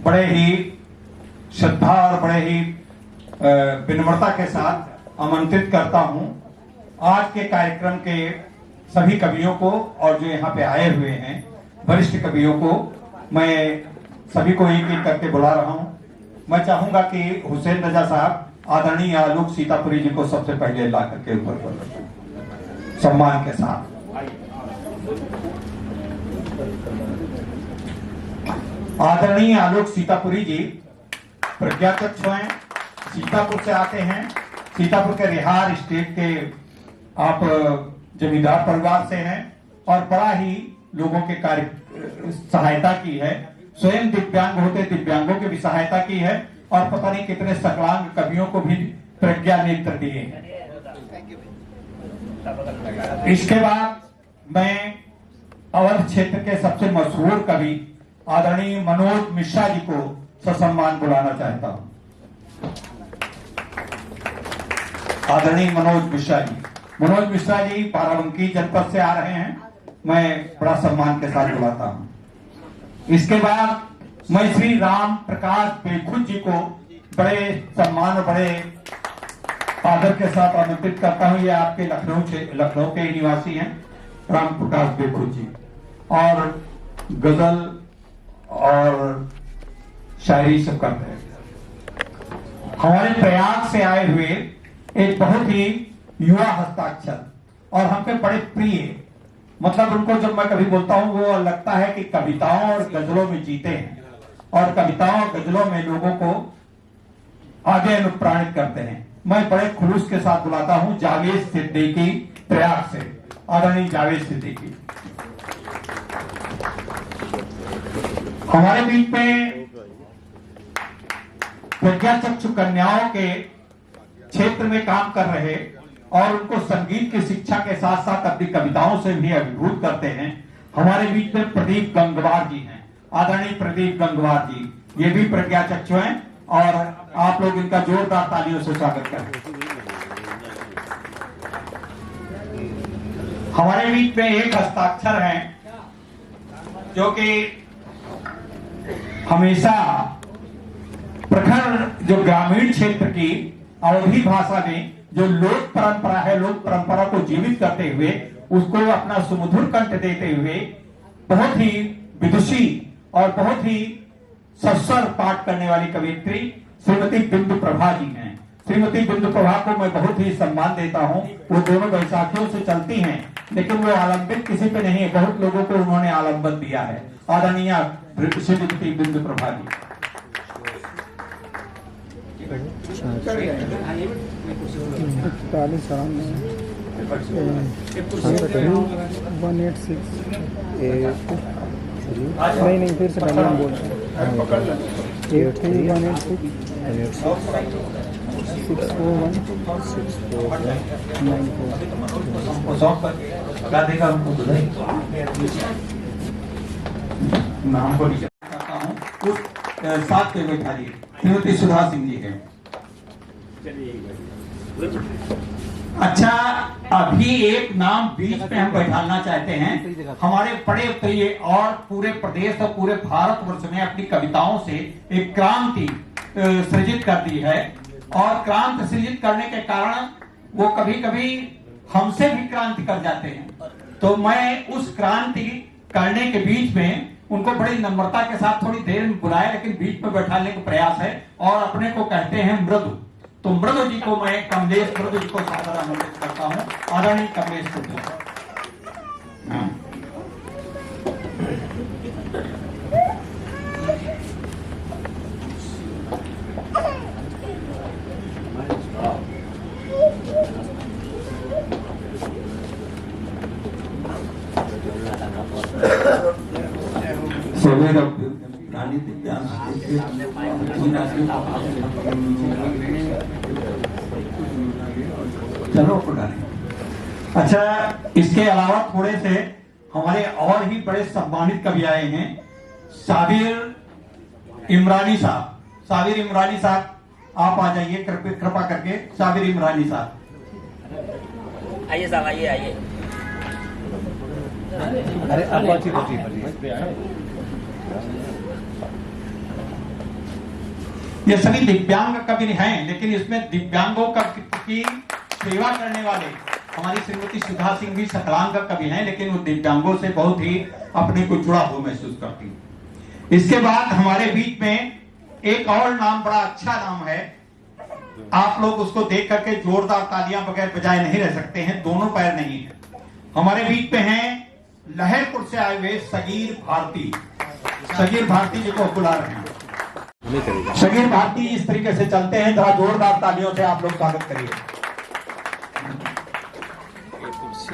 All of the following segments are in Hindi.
बड़े ही श्रद्धा और बड़े ही विनम्रता के साथ आमंत्रित करता हूं आज के कार्यक्रम के सभी कवियों को और जो यहाँ पे आए हुए हैं वरिष्ठ कवियों को मैं सभी को एक एक करके बुला रहा हूं। मैं चाहूंगा कि हुसैन रजा साहब आदरणीय आलोक सीतापुरी जी को सबसे पहले ला करके ऊपर सम्मान के साथ। आदरणीय आलोक सीतापुरी जी प्रज्ञाचक्षु हैं, सीतापुर से आते हैं। सीतापुर के रिहार स्टेट के आप जमींदार परिवार से हैं और बड़ा ही लोगों के कार्य सहायता की है। स्वयं दिव्यांग होते दिव्यांगों की भी सहायता की है और पता नहीं कितने सकलांग कवियों को भी प्रज्ञा नेत्र दिए हैं। इसके बाद मैं अवध क्षेत्र के सबसे मशहूर कवि आदरणीय मनोज मिश्रा जी को ससम्मान बुलाना चाहता हूं। आदरणीय मनोज मिश्रा जी, मनोज मिश्रा जी बाराबंकी जनपद से आ रहे हैं, मैं बड़ा सम्मान के साथ बुलाता हूं। इसके बाद मैं श्री राम प्रकाश बेखुद जी को बड़े सम्मान और बड़े आदर के साथ आमंत्रित करता हूं। ये आपके लखनऊ के निवासी हैं राम प्रकाश बेखुद जी, और गजल और शायरी सब करते हैं। हमारे प्रयाग से आए हुए एक बहुत ही युवा हस्ताक्षर और हमके बड़े प्रिय, मतलब उनको जब मैं कभी बोलता हूं वो लगता है कि कविताओं और गजलों में जीते हैं और कविताओं और गजलों में लोगों को आगे अनुप्राणित करते हैं। मैं बड़े खुलूस के साथ बुलाता हूं जावेद सिद्दीकी प्रयाग से, आदरणीय जावेद सिद्दीकी। हमारे बीच में प्रज्ञाचक्षु कन्याओं के क्षेत्र में काम कर रहे और उनको संगीत की शिक्षा के साथ साथ अपनी कविताओं से भी अभिभूत करते हैं, हमारे बीच में प्रदीप गंगवार जी हैं, आदरणीय प्रदीप गंगवार जी, ये भी प्रज्ञाचक्षु हैं और आप लोग इनका जोरदार तालियों से स्वागत करें। हमारे बीच में एक हस्ताक्षर हैं जो कि हमेशा प्रखर जो ग्रामीण क्षेत्र की अवधी भाषा में जो लोक परंपरा है, लोक परंपरा को जीवित करते हुए उसको अपना सुमधुर कंठ देते हुए बहुत ही विदुषी और बहुत ही सस्वर पाठ करने वाली कवियत्री श्रीमती बिंदु प्रभा जी हैं। श्रीमती बिंदु प्रभा को मैं बहुत ही सम्मान देता हूं। वो दोनों बैसाखियों से चलती हैं लेकिन वो आलंबित किसी पे नहीं है, बहुत लोगों को उन्होंने आलंबन दिया है। आदरणीय श्रीमती बिंदु प्रभा जी। नहीं फिर से पहले हम बोलते हैं 831 नाम को करता हूँ उस साथ पे बैठा दी श्रीमती सुधा सिंह जी है। अच्छा, अभी एक नाम बीच में हम बैठाना चाहते हैं। हमारे बड़े प्रिय और पूरे प्रदेश और पूरे भारतवर्ष में अपनी कविताओं से एक क्रांति सृजित कर दी है और क्रांति सृजित करने के कारण वो कभी कभी हमसे भी क्रांति कर जाते हैं। तो मैं उस क्रांति करने के बीच में उनको बड़ी नम्रता के साथ थोड़ी देर में बुलाया, लेकिन बीच में बैठाने का प्रयास है और अपने को कहते हैं मृदु। तो मृदु जी को मैं कमलेश मृदु जी को सादर आमंत्रित करता हूं। आदरणीय कमलेश मृदु। चलो अच्छा, इसके अलावा थोड़े से हमारे और ही बड़े सम्मानित कवि आए हैं। साबिर इमरानी साहब, साबिर इमरानी साहब आप आ जाइए कृपा करके। साबिर इमरानी साहब आइए साहब, आइए आइए। अरे अब ये सभी दिव्यांग कवि हैं, लेकिन इसमें दिव्यांगों की सेवा करने वाले हमारी श्रीमती सुधा सिंह भी सकलांग कवि हैं, लेकिन वो दिव्यांगों से बहुत ही अपने को जुड़ा हुआ महसूस करती है। इसके बाद हमारे बीच में एक और नाम, बड़ा अच्छा नाम है, आप लोग उसको देख करके जोरदार तालियां बगैर बजाए नहीं रह सकते हैं, दोनों पैर नहीं है। हमारे बीच में हैं लहरपुर से आए हुए सगीर भारती। सगीर भारती जी को बुला रहे हैं। सगीर भारती इस तरीके से चलते हैं, जरा जोरदार तालियों से आप लोग स्वागत करिए।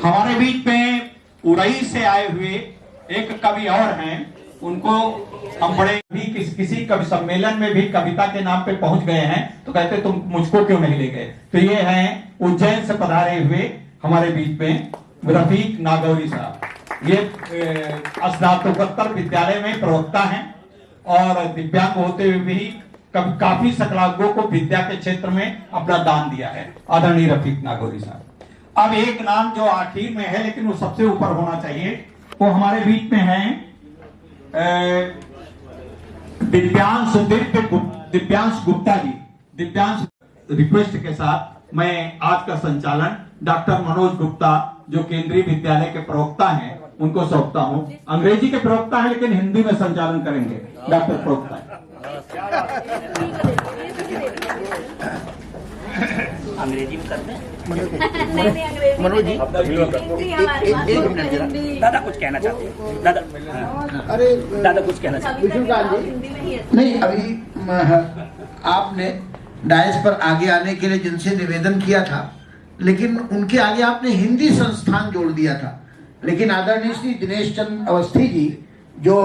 हमारे बीच में उड़ई से आए हुए एक कवि और हैं, उनको हम बड़े भी किसी कवि सम्मेलन में भी कविता के नाम पे पहुंच गए हैं, तो कहते तुम मुझको क्यों नहीं ले गए। तो ये हैं उज्जैन से पधारे हुए हमारे बीच में रफीक नागौरी साहब। ये स्नातकोत्तर विद्यालय में प्रवक्ता हैं और दिव्यांग होते हुए भी काफी सकलांगों को विद्या के क्षेत्र में अपना दान दिया है, आदरणीय रफीक नागौरी साहब। अब एक नाम जो आखिर में है लेकिन वो सबसे ऊपर होना चाहिए, वो हमारे बीच में है दिव्यांश गुप्ता जी। दिव्यांश रिक्वेस्ट के साथ मैं आज का संचालन डॉक्टर मनोज गुप्ता जो केंद्रीय विद्यालय के प्रवक्ता हैं उनको सौंपता हूं। अंग्रेजी के प्रवक्ता हैं लेकिन हिंदी में संचालन करेंगे, डॉक्टर प्रवक्ता है। अंग्रेजी में करते हैं। मनोज जी दादा कुछ कहना चाहते हैं। दादा अरे दादा कुछ कहना चाहते विष्णुकांत जी, नहीं अभी आपने डायस पर आगे आने के लिए जिनसे निवेदन किया था, लेकिन उनके आगे आपने हिंदी संस्थान जोड़ दिया था। लेकिन आदरणीय श्री दिनेश चंद्र अवस्थी जी जो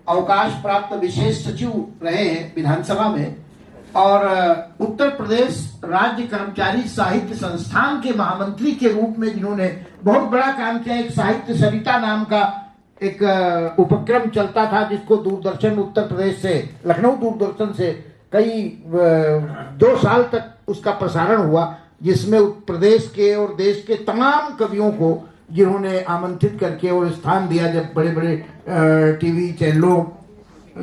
अवकाश प्राप्त विशेष सचिव रहे हैं विधानसभा में और उत्तर प्रदेश राज्य कर्मचारी साहित्य संस्थान के महामंत्री के रूप में जिन्होंने बहुत बड़ा काम किया, एक साहित्य सरिता नाम का एक उपक्रम चलता था जिसको दूरदर्शन उत्तर प्रदेश से, लखनऊ दूरदर्शन से कई 2 साल तक उसका प्रसारण हुआ, जिसमें उत्तर प्रदेश के और देश के तमाम कवियों को जिन्होंने आमंत्रित करके और स्थान दिया। जब बड़े बड़े टीवी चैनलों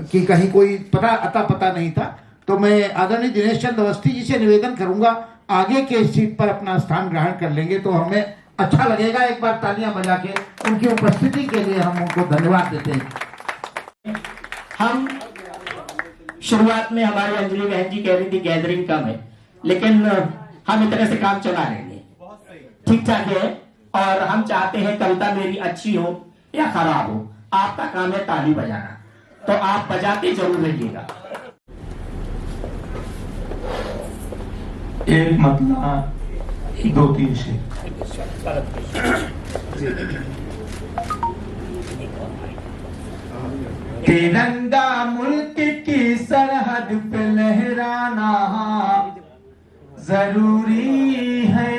की कहीं कोई पता नहीं था, तो मैं आदरणीय दिनेश चंद्र अवस्थी जी से निवेदन करूंगा आगे के सीट पर अपना स्थान ग्रहण कर लेंगे तो हमें अच्छा लगेगा। एक बार तालियां बजा के उनकी उपस्थिति के लिए हम उनको धन्यवाद देते हैं। हम शुरुआत में हमारी अंजलि बहन जी कह रही थी गैदरिंग कम है, लेकिन हम इस तरह से काम चला लेंगे, ठीक ठाक है। और हम चाहते हैं कविता मेरी अच्छी हो या खराब हो, आपका काम है ताली बजाना, तो आप बजाते जरूर रहिएगा। एक मतला 2-3 से तिरंगा मुल्क की सरहद पे लहराना जरूरी है।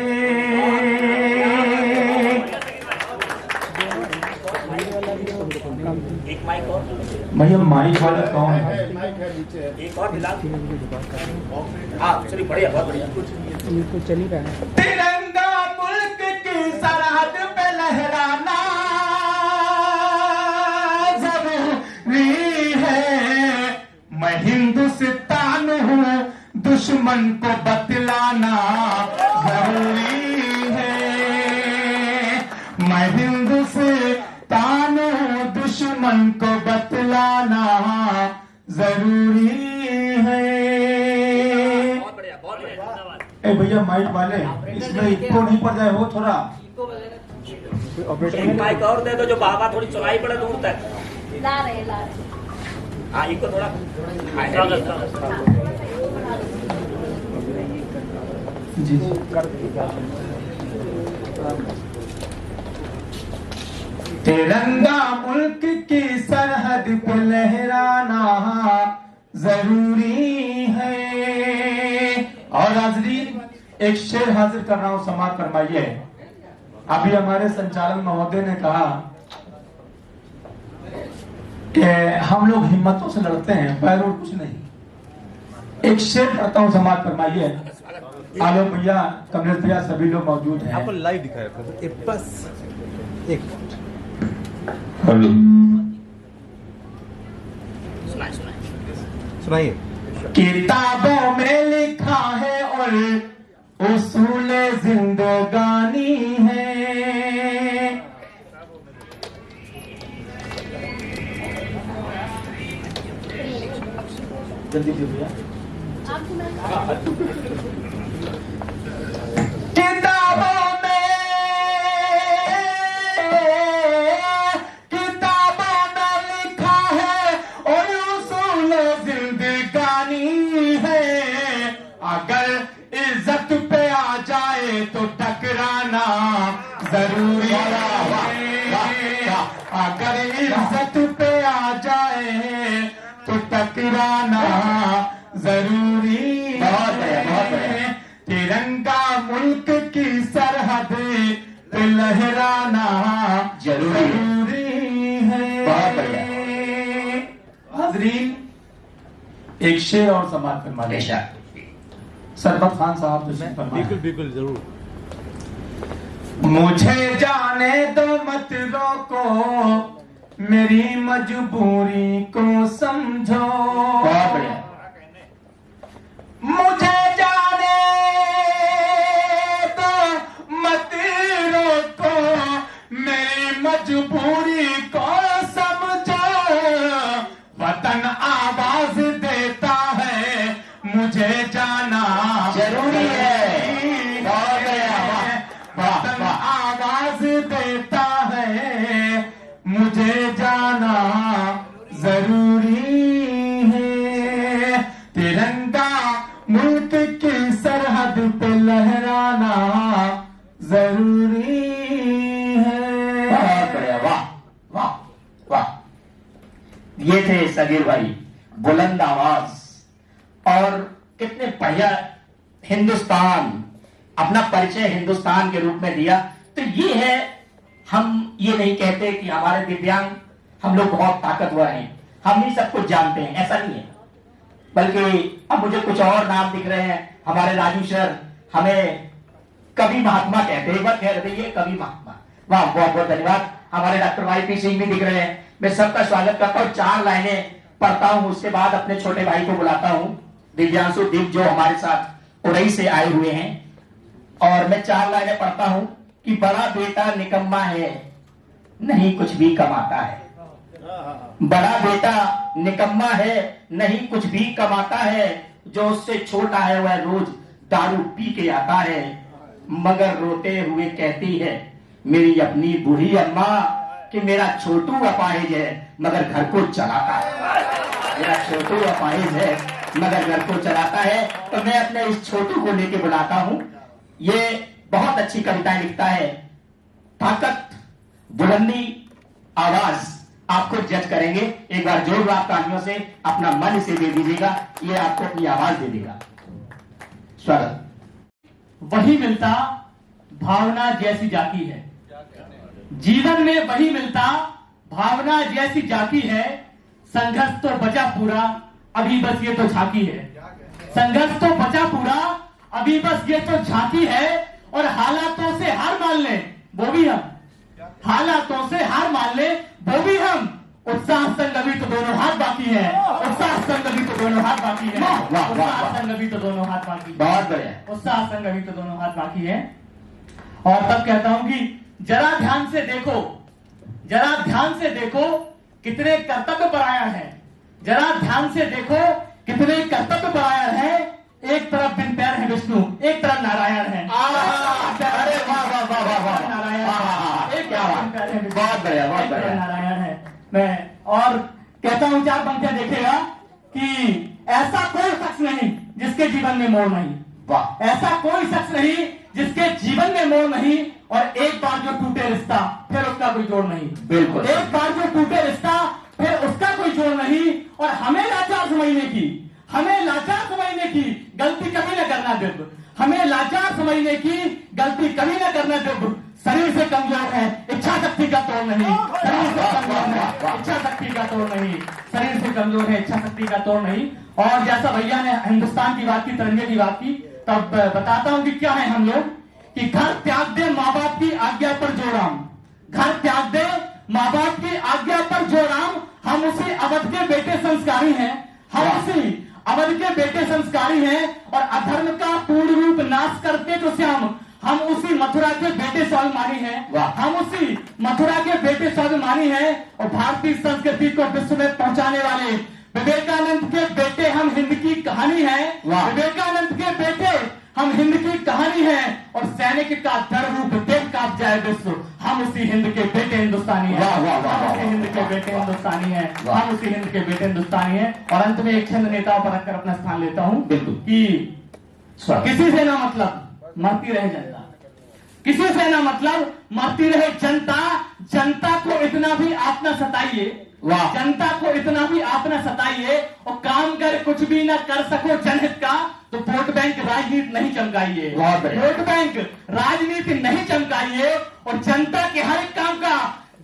एक माइक और भैया माइक वाला कौन है? एक और मिला। हाँ चलिए, बढ़िया, बहुत बढ़िया। ये तो चल ही रहा है। तिरंगा मुल्क की सरहद पे लहराना जरूरी है। मैं हिंदुस्तान हूँ, दुश्मन को बतलाना जरूरी है। मैं हिंदुस्तान हूँ, दुश्मन को बतलाना जरूरी है। बहुत बढ़िया, बहुत बढ़िया, धन्यवाद। ए भैया माइक वाले, इसमें इको नहीं पड़ जाए हो थोड़ा। एक माइक और दे दो जो बाबा थोड़ी चलाई पड़े दूर तक। ला रहे हाँ इको थोड़ा जी तिरंगा मुल्क की सरहद पे लहराना जरूरी है। और हाजरीन, एक शेर हाजिर कर रहा हूं, समाप्त फरमाइए। अभी हमारे संचालक महोदय ने कहा कि हम लोग हिम्मतों से लड़ते हैं, पैर और कुछ नहीं। एक शेर पढ़ता हूं, समाप्त फरमाइए। आलोक भैया, कमलेश भैया, सभी लोग मौजूद हैं। आपको लाइव दिखाया था बस एक सुनाइए। सुनाइए। किताबों में लिखा है और उसूल जिंदगानी है। जल्दी भैया। किताबों में लिखा है और उसूल जिंदगानी है। अगर इज्जत पे आ जाए तो टकराना जरूरी है। अगर इज्जत पे आ जाए तो टकराना जरूरी है। तिरंगा मुल्क की सरहद पे लहराना जरूरी है। हाजरीन, एक शेर और समाप्त फरमा दें। सरबत खान साहब बिल्कुल बिल्कुल जरूर। मुझे जाने दो मत रोको, मेरी मजबूरी को समझो। मुझे जाने दो मत रोको, मेरी मजबूरी को समझो। वतन आवाज देता है, मुझे जाना जरूरी है। वतन आवाज देता है, मुझे जाना जरूरी है। तिरंगा मुल्क की सरहद पे लहराना जरूरी है। वाह वाह वाह। ये थे सगीर भाई, बुलंद आवाज, और कितने बढ़िया हिंदुस्तान, अपना परिचय हिंदुस्तान के रूप में दिया। तो ये है, हम ये नहीं कहते कि हमारे दिव्यांग हम लोग बहुत ताकतवर हैं, हम ही सब कुछ जानते हैं, ऐसा नहीं है। बल्कि अब मुझे कुछ और नाम दिख रहे हैं। हमारे राजू सर हमें कवि महात्मा कहते हैं, एक बार कह रहे थे ये कवि महात्मा। वाह, बहुत बहुत धन्यवाद। हमारे डॉक्टर YP सिंह भी दिख रहे हैं। मैं सबका स्वागत करता हूँ। 4 लाइनें पढ़ता हूँ, उसके बाद अपने छोटे भाई को बुलाता हूँ, दिव्यांशु दिव, जो हमारे साथ उड़ई से आए हुए हैं। और मैं 4 लाइनें पढ़ता हूँ कि बड़ा बेटा निकम्मा है, नहीं कुछ भी कमाता है। बड़ा बेटा निकम्मा है, नहीं कुछ भी कमाता है। जो उससे छोटा है वह रोज दारू पी के आता है, मगर रोते हुए कहती है मेरी अपनी बूढ़ी अम्मा कि मेरा छोटू अपाहिज है मगर घर को चलाता है। मेरा छोटू अपाहिज है मगर घर को चलाता है। तो मैं अपने इस छोटू को लेके बुलाता हूँ। ये बहुत अच्छी कविताएं लिखता है। ताकत, बुलंदी, आवाज आपको जज करेंगे। एक बार जोरदार तालियों से अपना मन इसे दे दीजिएगा, ये आपको अपनी आवाज दे देगा। स्वागत। वही मिलता भावना जैसी जाती है, जीवन में वही मिलता भावना जैसी जाती है। संघर्ष तो बचा पूरा, अभी बस ये तो झांकी है। संघर्ष तो बचा पूरा, अभी बस ये तो झांकी है। और हालातों से हार मान ले वो भी हम, हालातों से हार मान ले वो भी हम। उत्साह संग अभी तो दोनों हाथ बाकी है, उत्साह संग अभी तो दोनों हाथ बाकी है, उत्साह संग अभी तो दोनों हाथ बाकी है। बहुत बढ़िया, उत्साह संग अभी तो दोनों हाथ बाकी है। और तब कहता हूं कि जरा ध्यान से देखो, जरा ध्यान से देखो कितने कर्तव्य परायण है। जरा ध्यान से देखो कितने कर्तव्य परायण है। एक तरफ बिन पैर है विष्णु, एक तरफ नारायण है। अरे वाह वाह वाह वाह वाह, नारायण, एक पैर है, बहुत बढ़िया, बहुत बढ़िया, नारायण है। मैं और कहता हूं 4 पंक्तियां देखेगा कि ऐसा कोई शख्स नहीं जिसके जीवन में मोड़ नहीं। वाह, ऐसा कोई शख्स नहीं जिसके जीवन में मोड़ नहीं। और एक बार जो टूटे रिश्ता फिर उसका कोई जोड़ नहीं। बिल्कुल, एक बार जो टूटे रिश्ता फिर उसका कोई जोड़ नहीं। और हमें लाचार समझने की, हमें लाचार समझने की गलती कभी न करना दिव्य, हमें लाचार समझने की गलती कभी न करना दिव्य। शरीर से कमजोर है, इच्छा शक्ति का तोड़ नहीं। शरीर से कमजोर है, इच्छा शक्ति का तोड़ नहीं। शरीर से कमजोर है, इच्छा शक्ति का तोड़ नहीं। और जैसा भैया ने हिंदुस्तान की बात की, तिरंगे की बात की, तब बताता हूं कि क्या है हम लोग। कि घर त्याग दे माँ बाप की आज्ञा पर जो राम, घर त्याग दे माँ बाप की आज्ञा पर जो राम। हम उसी अवध के बेटे संस्कारी हैं, हम उसी अवध के बेटे संस्कारी हैं और अधर्म का पूर्ण रूप नाश करते जो श्याम, हम उसी मथुरा के बेटे स्वाभिमानी हैं, हम उसी मथुरा के बेटे स्वाभिमानी हैं और भारतीय संस्कृति को विश्व में पहुंचाने वाले विवेकानंद के बेटे हम हिंद की कहानी है। विवेकानंद के बेटे हम हिंद की कहानी है और सैनिक का दर रूप देख कांप जाए विश्व, हम उसी हिंद के बेटे हिंदुस्तानी हैं, हम उसी हिंद के बेटे हिंदुस्तानी हैं, हम उसी हिंद के बेटे हिंदुस्तानी हैं। और अंत में एक छंद नेताओं पर रखकर अपना स्थान लेता हूं कि किसी से ना मतलब मरती रहे जनता, किसी से ना मतलब मरती रहे जनता, जनता को इतना भी आप ना सताइए, जनता को इतना भी आप ना सताइए और काम कर कुछ भी ना कर सको जनहित का तो वोट बैंक राजनीति नहीं चमकाइए, वोट बैंक राजनीति नहीं चमकाइए और जनता के हर एक काम का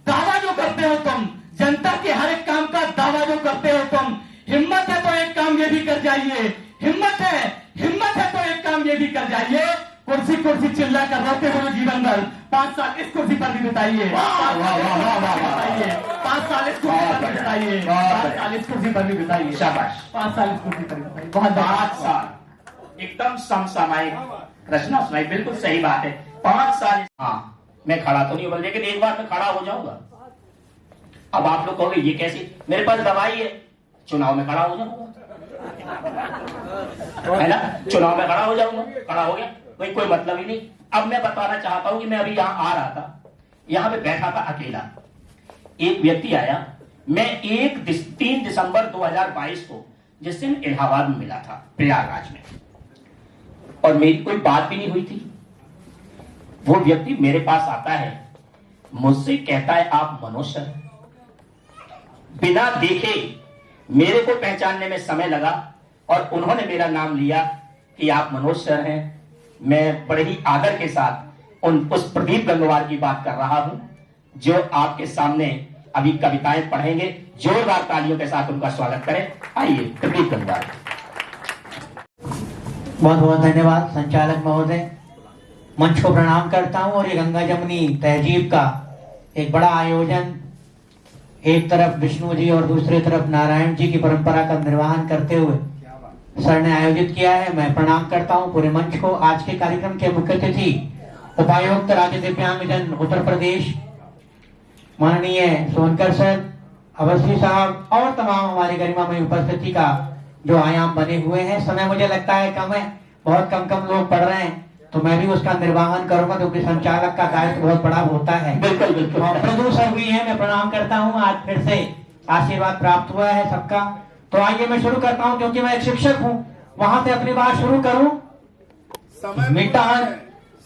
दावा जो करते हो तुम, जनता के हर एक काम का दावा जो करते हो तुम, हिम्मत है तो एक काम ये भी कर जाइए, हिम्मत है तो एक काम ये भी कर जाइए, कुर्सी कुर्सी चिल्ला कर रोते हुए जीवन भर 5 साल इस कुर्सी पर भी बिताइए, 5 साल इस कुर्सी पर भी बिताइए, 5 साल इस कुर्सी पर भी बिताइए, शाबाश, 5 साल इस कुर्सी पर भी बिताइए, बहुत 5 साल एकदम समसामयिक रचना सुनाई, बिल्कुल सही बात है। 5 साल। हाँ, मैं खड़ा तो नहीं हूं लेकिन एक बार मैं खड़ा हो जाऊंगा। अब आप लोग कहोगे ये कैसी, मेरे पास दवाई है, चुनाव में खड़ा हो जाऊंगा, है ना, चुनाव में खड़ा हो जाऊंगा, खड़ा हो गया, कोई मतलब ही नहीं। अब मैं बताना चाहता हूं कि मैं अभी यहां आ रहा था, यहां पे बैठा था अकेला, एक व्यक्ति आया, मैं 3 दिसंबर 2022 को जिस दिन इलाहाबाद में मिला था प्रयागराज में, और मेरी कोई बात भी नहीं हुई थी। वो व्यक्ति मेरे पास आता है, मुझसे कहता है आप मनोज सर। बिना देखे मेरे को पहचानने में समय लगा और उन्होंने मेरा नाम लिया कि आप मनोज सर हैं। मैं बड़े ही आदर के साथ उस प्रदीप गंगवार की बात कर रहा हूं जो आपके सामने अभी कविताएं पढ़ेंगे। जोरदार तालियों के साथ उनका स्वागत करें। आइए प्रदीप गंगवार। बहुत बहुत धन्यवाद संचालक महोदय, मंच को प्रणाम करता हूं। और ये गंगा जमुनी तहजीब का एक बड़ा आयोजन, एक तरफ विष्णु जी और दूसरी तरफ नारायण जी की परंपरा का निर्वहन करते हुए सर ने आयोजित किया है। मैं प्रणाम करता हूं पूरे मंच को। आज के कार्यक्रम के मुख्य अतिथि उपायुक्त राज्य दिव्यांगजन उत्तर प्रदेश माननीय सोनकर सर, अवस्थी साहब और तमाम हमारी गरिमामय उपस्थिति का जो आयाम बने हुए हैं। समय मुझे लगता है कम है, बहुत कम लोग पढ़ रहे हैं, तो मैं भी उसका निर्वहन करूंगा क्योंकि संचालक का दायित्व बहुत बड़ा होता है। बिल्कुल बिल्कुल। और प्रोड्यूसर भी है, मैं प्रणाम करता हूँ। आज फिर से आशीर्वाद प्राप्त हुआ है सबका। तो आइए मैं शुरू करता हूँ, क्योंकि मैं एक शिक्षक हूँ, वहां से अपनी बात शुरू करूँ।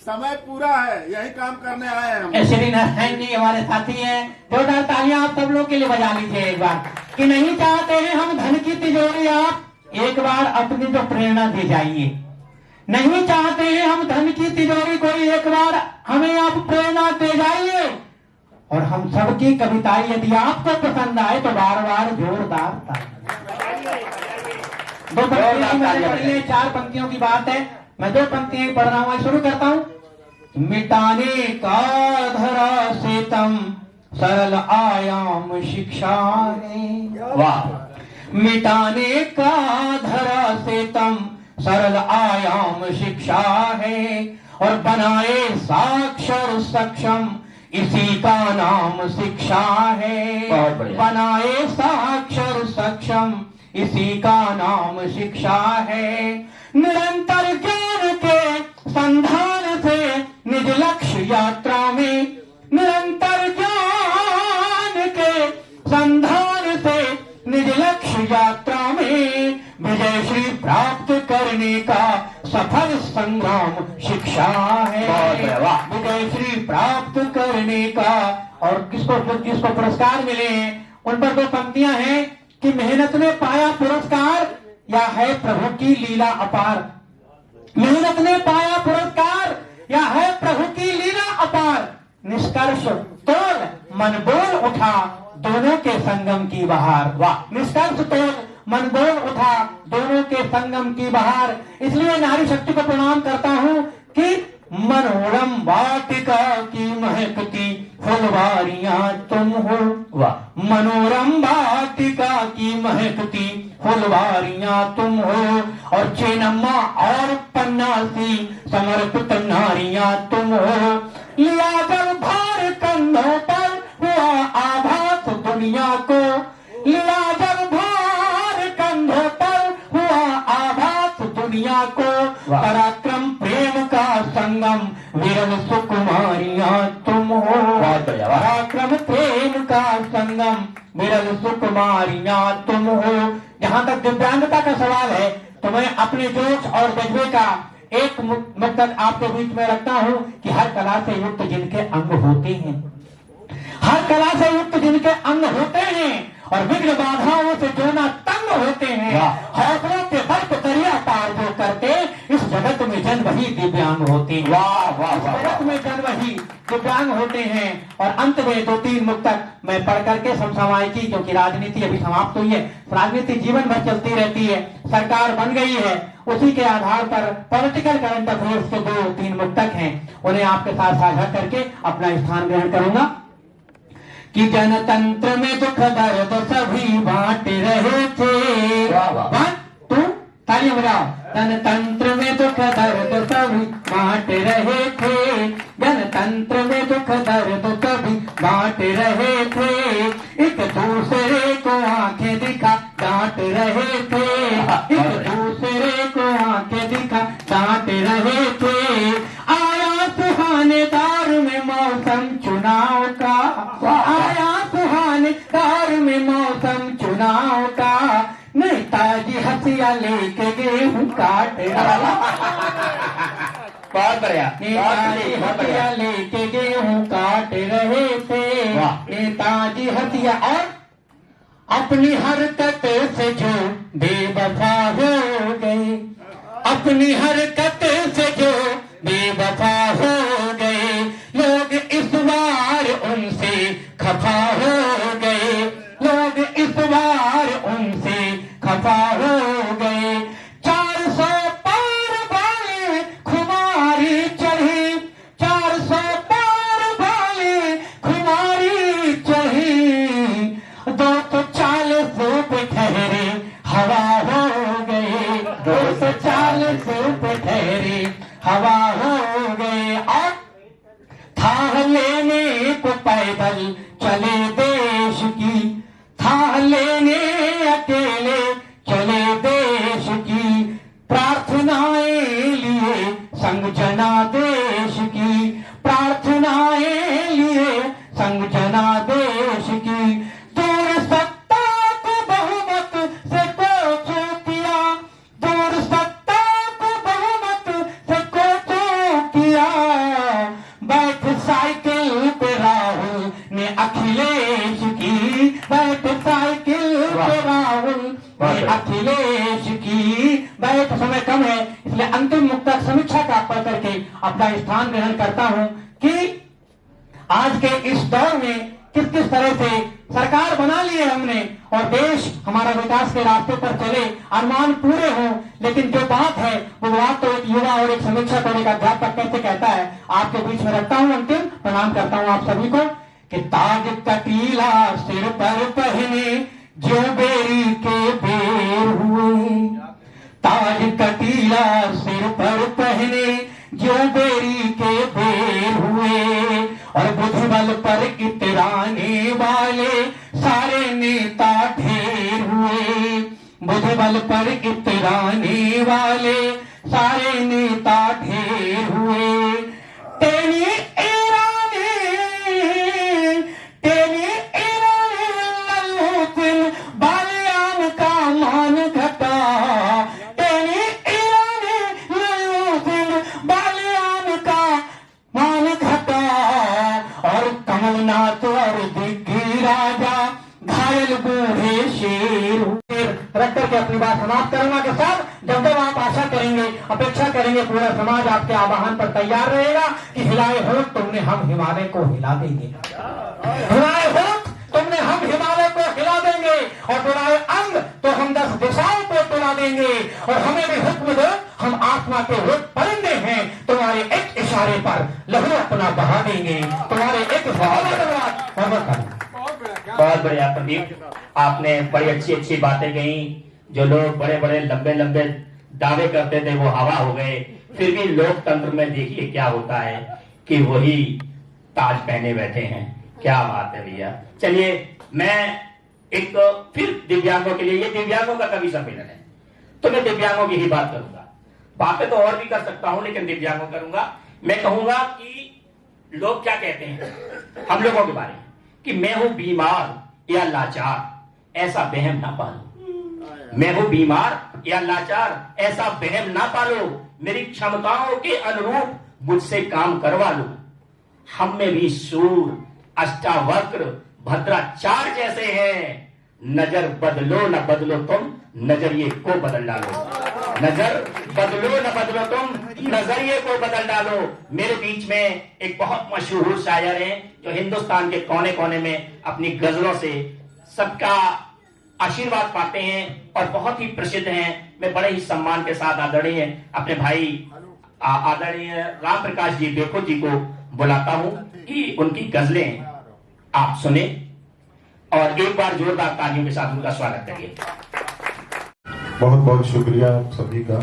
समय पूरा है, यही काम करने आए हैं हम। श्री नारायण जी हमारे साथी हैं, जोरदार तालियां आप सब लोग के लिए बजा लीजिए एक बार। कि नहीं चाहते हैं हम धन की तिजोरी, आप एक बार अपनी जो प्रेरणा दे जाइए। नहीं चाहते हैं हम धन की तिजोरी, कोई एक बार हमें आप प्रेरणा दे जाइए। और हम सबकी कविताएं यदि आपको पसंद आए तो बार बार जोरदार तालियां। 2 पंक्तियां 4 पंक्तियों की बात है, मैं 2 पंक्तियां पढ़ रहा हूं, शुरू करता हूं। मिटाने का धरा से तम सरल आयाम शिक्षा है। वाह। मिटाने का धरा से तम सरल आयाम शिक्षा है और बनाए साक्षर सक्षम इसी का नाम शिक्षा है। बनाए साक्षर सक्षम इसी का नाम शिक्षा है। निरंतर ज्ञान के संधान से निज लक्ष्य यात्रा में, निरंतर ज्ञान के संधान से निज लक्ष्य यात्रा में विजय श्री प्राप्त करने का सफल संग्राम शिक्षा है। विजय श्री प्राप्त करने का। और किसको पुरस्कार मिले हैं उन पर 2 पंक्तियां हैं कि मेहनत ने पाया पुरस्कार या है प्रभु की लीला अपार। मेहनत ने पाया पुरस्कार या है प्रभु की लीला अपार। निष्कर्ष तोल मन बोल उठा दोनों के संगम की बहार। वाह। निष्कर्ष तोल मन बोल उठा दोनों के संगम की बहार। इसलिए नारी शक्ति को प्रणाम करता हूँ कि मनोरम वाटिका की महकती फुलवारियां तुम हो। वाह। मनोरम वाटिका की महकती फुलवारियां तुम हो, और चेनम्मा और पन्नासी समर्पित नारियां तुम हो। लिया जब भार कंधों पर हुआ आभास दुनिया को, लिया जब भार कंधों पर हुआ आभास दुनिया को। पराक्रम प्रेम का संगम विरल सुकुमारियां तुम हो, पराक्रम प्रेम का संगम विरल सुकुमारियां तुम हो। जहां तक दिव्यांगता का सवाल है तो मैं अपने जोश और जज्बे का एक मकसद आपके बीच में रखता हूं कि हर कला से युक्त जिनके अंग होते हैं, हर कला से युक्त जिनके अंग होते हैं और विघ्न बाधाओं से जो ना तंग होते हैं, हौसलों के बल पे दरिया पार जो करते, इस जगत में जन्म ही दिव्यांग होते हैं। इस जगत में जन्म ही दिव्यांग होते हैं। और अंत में 2-3 मुक्तक मैं पढ़ करके समसामयिकी, क्योंकि राजनीति अभी समाप्त हुई है, राजनीति जीवन भर चलती रहती है, सरकार बन गई है, उसी के आधार पर पॉलिटिकल करंट अफेयर्स के 2-3 मुक्तक हैं, उन्हें आपके साथ साझा करके अपना स्थान ग्रहण करूंगा। कि जनतंत्र में दुख दर्द सभी बांट रहे थे, तू तालियां बजाओ। जनतंत्र में दुख दर्द सभी बांट रहे थे, जनतंत्र में दुख दर्द सभी बांट रहे थे। एक दूसरे को आंखें दिखा डांट रहे थे, एक दूसरे को आंखें दिखा डांट रहे थे। आया सुहाने दार में मौसम चुनाव का, आया सुहाने दार में मौसम चुनाव का। नेताजी हथिया लेके गेहूं काट रहा, बहुत बढ़िया, नेताजी हथिया लेके गेहूं काट रहे थे। नेताजी हथिया और अपनी हरकत से जो बेवफा हो गए, अपनी हरकत से जो बेवफा हो गए, लोग इस बार उनसे खफा हो गए, लोग इस बार उनसे खफा हो गए। 400 पार वाले खुमारी चढ़ी, 400 पार वाले खुमारी चढ़ी। 240 रुपये ठहरे हवा हो गए, 240 रुपये ठहरे हवा हो गए। और था लेने को पैदल चले देश की, था लेने अकेले चले देश की। प्रार्थनाएं लिए संग जना देश की, प्रार्थनाएं लिए संग जना देश की। दूर सत्ता को बहुमत से कोचो किया, दूर सत्ता को बहुमत से कोचो किया। बैठ साइकिल पे राहुल ने अखिलेश की, बैठ साइकिल पे राहुल ने अखिलेश की। बैठ समय कम है इसलिए अंतिम मुक्तक समीक्षा का पढ़ करके अपना स्थान ग्रहण करता हूं कि आज के इस दौर में किस किस तरह से सरकार बना ली है हमने और देश हमारा विकास के रास्ते पर चले, अरमान पूरे हों। लेकिन जो बात है वो बात तो एक युवा और एक समीक्षक और एक अध्यापक कैसे कहता है, आपके बीच में रखता हूं। अंतिम प्रणाम करता हूं आप सभी को कि ताज कटीला सिर पर पहने जो बेरी के बेर हुए, ताज कटीला सिर पर पहने जो बेरी के बेर हुए। और बुद्धि बल पर इतराने वाले सारे नेता ढेर हुए, बुद्धि बल पर इतराने वाले सारे नेता ढेर हुए। तेरी ईरानी, तेरी ईरानी लल्लूतिन बालियान का मान घटा, तेरी ईरानी लल्लूतिन बालियान का मान घटा। और कमलनाथ और दिग्गी राजा घायल बूढ़े शेर रख करके अपनी बात समाप्त करूंगा के साथ। जब जब आप आशा करेंगे, अपेक्षा करेंगे, पूरा समाज आपके आह्वान पर तैयार रहेगा कि हिलाए होठ तुमने हम हिमालय को हिला देंगे, हिलाए होठ तुमने हम हिमालय को हिला देंगे, और बुलाए अंग तो हम 10 दिशाओं को तुला देंगे। और हमें भी हुक्म दो, हम आत्मा के हुए परिंदे हैं, तुम्हारे एक इशारे पर लहू अपना बहा देंगे, तुम्हारे एक बहुत बढ़िया प्रदीप, आपने बड़ी अच्छी अच्छी बातें कही जो लोग बड़े बड़े लंबे लंबे दावे करते थे वो हवा हो गए। फिर भी लोकतंत्र में देखिए क्या होता है कि वही ताज पहने बैठे हैं। क्या बात है भैया। चलिए मैं एक फिर दिव्यांगों के लिए, ये दिव्यांगों का कवि सम्मेलन है तो मैं दिव्यांगों की ही बात करूंगा। बातें तो और भी कर सकता हूं लेकिन दिव्यांगों करूंगा। मैं कहूंगा कि लोग क्या कहते हैं हम लोगों के बारे में कि मैं हूं बीमार या लाचार, ऐसा वहम ना पालो। मैं हूं बीमार या लाचार, ऐसा वहम ना पालो। मेरी क्षमताओं के अनुरूप मुझसे काम करवा लो। हम में भी सूर, अष्टावक्र, भद्राचार्य जैसे हैं। नजर बदलो न बदलो तुम, नजरिए को बदल डालो। नजर बदलो न बदलो तुम, नजरिए को बदल डालो। मेरे बीच में एक बहुत मशहूर शायर है जो हिंदुस्तान के कोने कोने में अपनी गजलों से सबका आशीर्वाद पाते हैं और बहुत ही प्रसिद्ध हैं। मैं बड़े ही सम्मान के साथ आदरणीय अपने भाई आदरणीय राम प्रकाश जी बेखो जी को बुलाता हूं कि उनकी गजलें आप सुने और एक बार जोरदार तालियों के साथ उनका स्वागत करिए। बहुत बहुत शुक्रिया आप सभी का,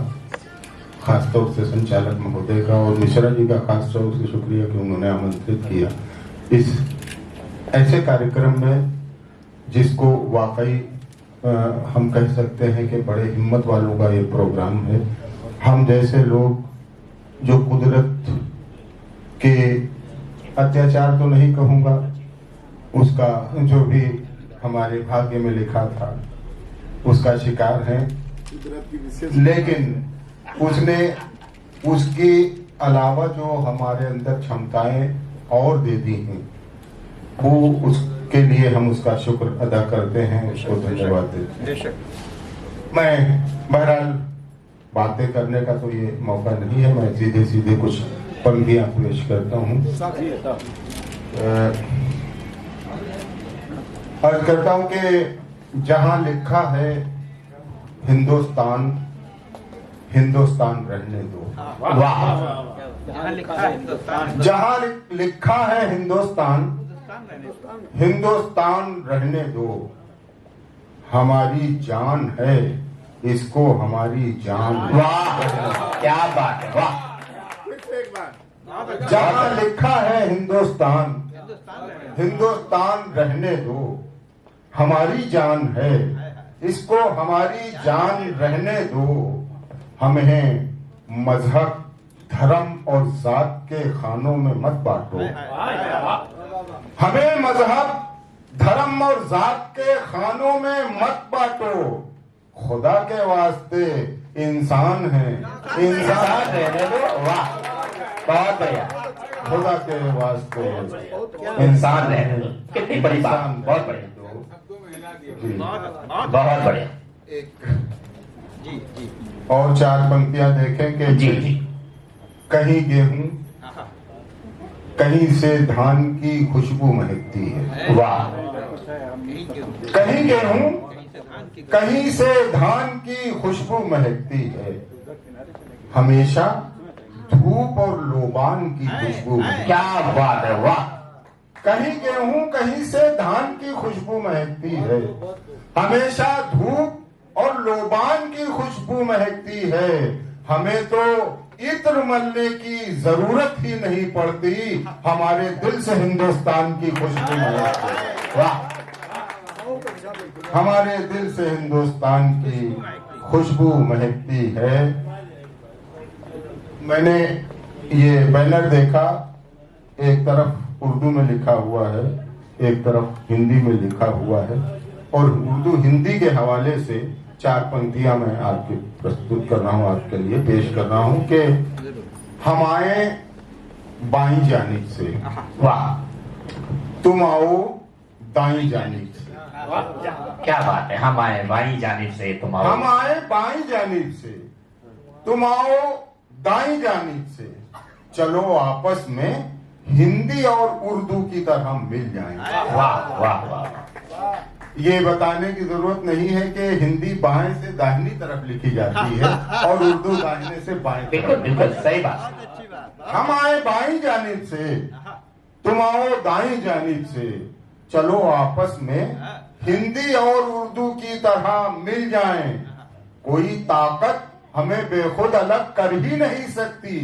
खासतौर से संचालक महोदय का और मिश्रा जी का खास तौर से शुक्रिया कि उन्होंने आमंत्रित किया इस ऐसे कार्यक्रम में जिसको वाकई हम कह सकते हैं कि बड़े हिम्मत वालों का ये प्रोग्राम है। हम जैसे लोग जो कुदरत के अत्याचार तो नहीं कहूँगा, उसका जो भी हमारे भाग्य में लिखा था उसका शिकार हैं, लेकिन उसने उसके अलावा जो हमारे अंदर क्षमताएं और दे दी हैं वो उसके लिए हम उसका शुक्र अदा करते हैं, उसको धन्यवाद देते हैं। मैं बहरहाल बातें करने का तो ये मौका नहीं है, मैं सीधे सीधे कुछ पंक्तियां पेश करता हूँ। अर्ज करता हूँ कि जहां लिखा है हिंदुस्तान, हिंदुस्तान रहने दो। वाह। जहां लिखा है हिंदुस्तान, हिंदुस्तान रहने दो। हमारी जान है, इसको हमारी जान। वाह क्या बात है, वाह। जहां लिखा है हिंदुस्तान, हिंदुस्तान रहने दो। हमारी जान है, इसको हमारी जान रहने दो। हमें मजहब, धर्म और जात के खानों में मत बांटो। हमें मजहब, धर्म और जात के खानों में मत बांटो। खुदा के वास्ते इंसान है, इंसान रहने दो। वाह बहुत बढ़िया। खुदा के वास्ते इंसान रहने दो। कितनी बड़ी बात, बहुत बढ़िया, बहुत बढ़िया। और चार पंक्तियां देखें कि जी जी। कहीं गेहूं, कहीं से धान की खुशबू महकती है। वाह। कहीं गेहूं, कहीं से धान की खुशबू महकती है। हमेशा धूप और लोबान की खुशबू। क्या बात है, वाह। कहीं गेहूं, कहीं से धान की खुशबू महकती है। हमेशा धूप और लोबान की खुशबू महकती है। हमें तो इत्र मलने की जरूरत ही नहीं पड़ती, हमारे दिल से हिंदुस्तान की खुशबू महकती है। वाह। हमारे दिल से हिंदुस्तान की खुशबू महकती है। मैंने ये बैनर देखा, एक तरफ उर्दू में लिखा हुआ है, एक तरफ हिंदी में लिखा हुआ है, और उर्दू हिंदी के हवाले से चार पंक्तियां मैं आपके प्रस्तुत कर रहा हूं, आपके लिए पेश कर रहा हूं कि हम आए बाईं जानिब से, वाह। तुम आओ दाईं जानिब से। क्या बात है, हम आए बाईं जानिब से, तुम आओ। हम आए बाईं जानिब से, तुम आओ दाईं जानिब से। चलो आपस में हिंदी और उर्दू की तरह मिल जाएंगे। वाह वाह वाह। ये बताने की जरूरत नहीं है कि हिंदी बाएं से दाहिनी तरफ लिखी जाती है और उर्दू दाहिने से बाएं। बिल्कुल बिल्कुल सही बात। हम आए बाईं जानिब से, तुम आओ दाईं जानिब से। चलो आपस में हिंदी और उर्दू की तरह मिल जाएं। कोई ताकत हमें बेखुद अलग कर ही नहीं सकती,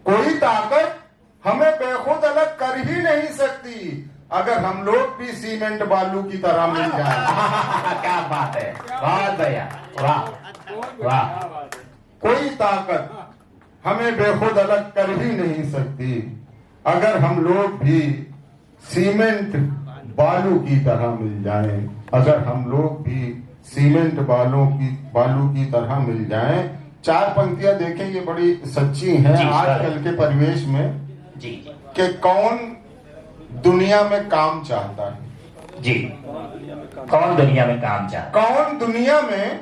कोई ताकत हमें बेखुद अलग कर ही नहीं सकती अगर हम लोग भी सीमेंट बालू की तरह मिल जाए। क्या बात है, बहुत बढ़िया, वाह वाह। कोई ताकत हमें बेखुद अलग कर ही नहीं सकती अगर हम लोग भी सीमेंट बालू की तरह मिल जाएं, अगर हम लोग भी सीमेंट बालू की तरह मिल जाएं। चार पंक्तियां देखें, ये बड़ी सच्ची हैं आजकल के परिवेश में जी। कि कौन दुनिया में काम चाहता है जी, कौन दुनिया में काम चाहता है? कौन दुनिया में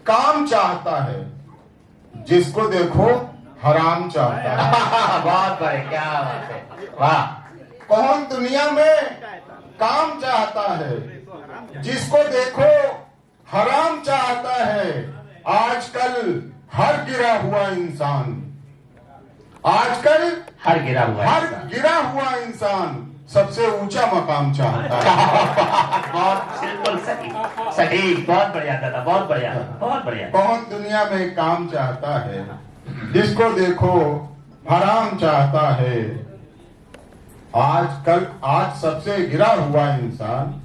काम चाहता है? जिसको देखो हराम चाहता है। बहुत बड़े, क्या बात है, वाह। कौन दुनिया में काम चाहता है? जिसको देखो हराम चाहता है। आजकल हर गिरा हुआ इंसान, आजकल हर गिरा हुआ इंसान सबसे ऊंचा मकाम चाहता है। बहुत बिल्कुल सटीक, बहुत बढ़िया दादा, बहुत बढ़िया, बहुत बढ़िया। कौन दुनिया में काम चाहता है? जिसको देखो हराम चाहता है। आज सबसे गिरा हुआ इंसान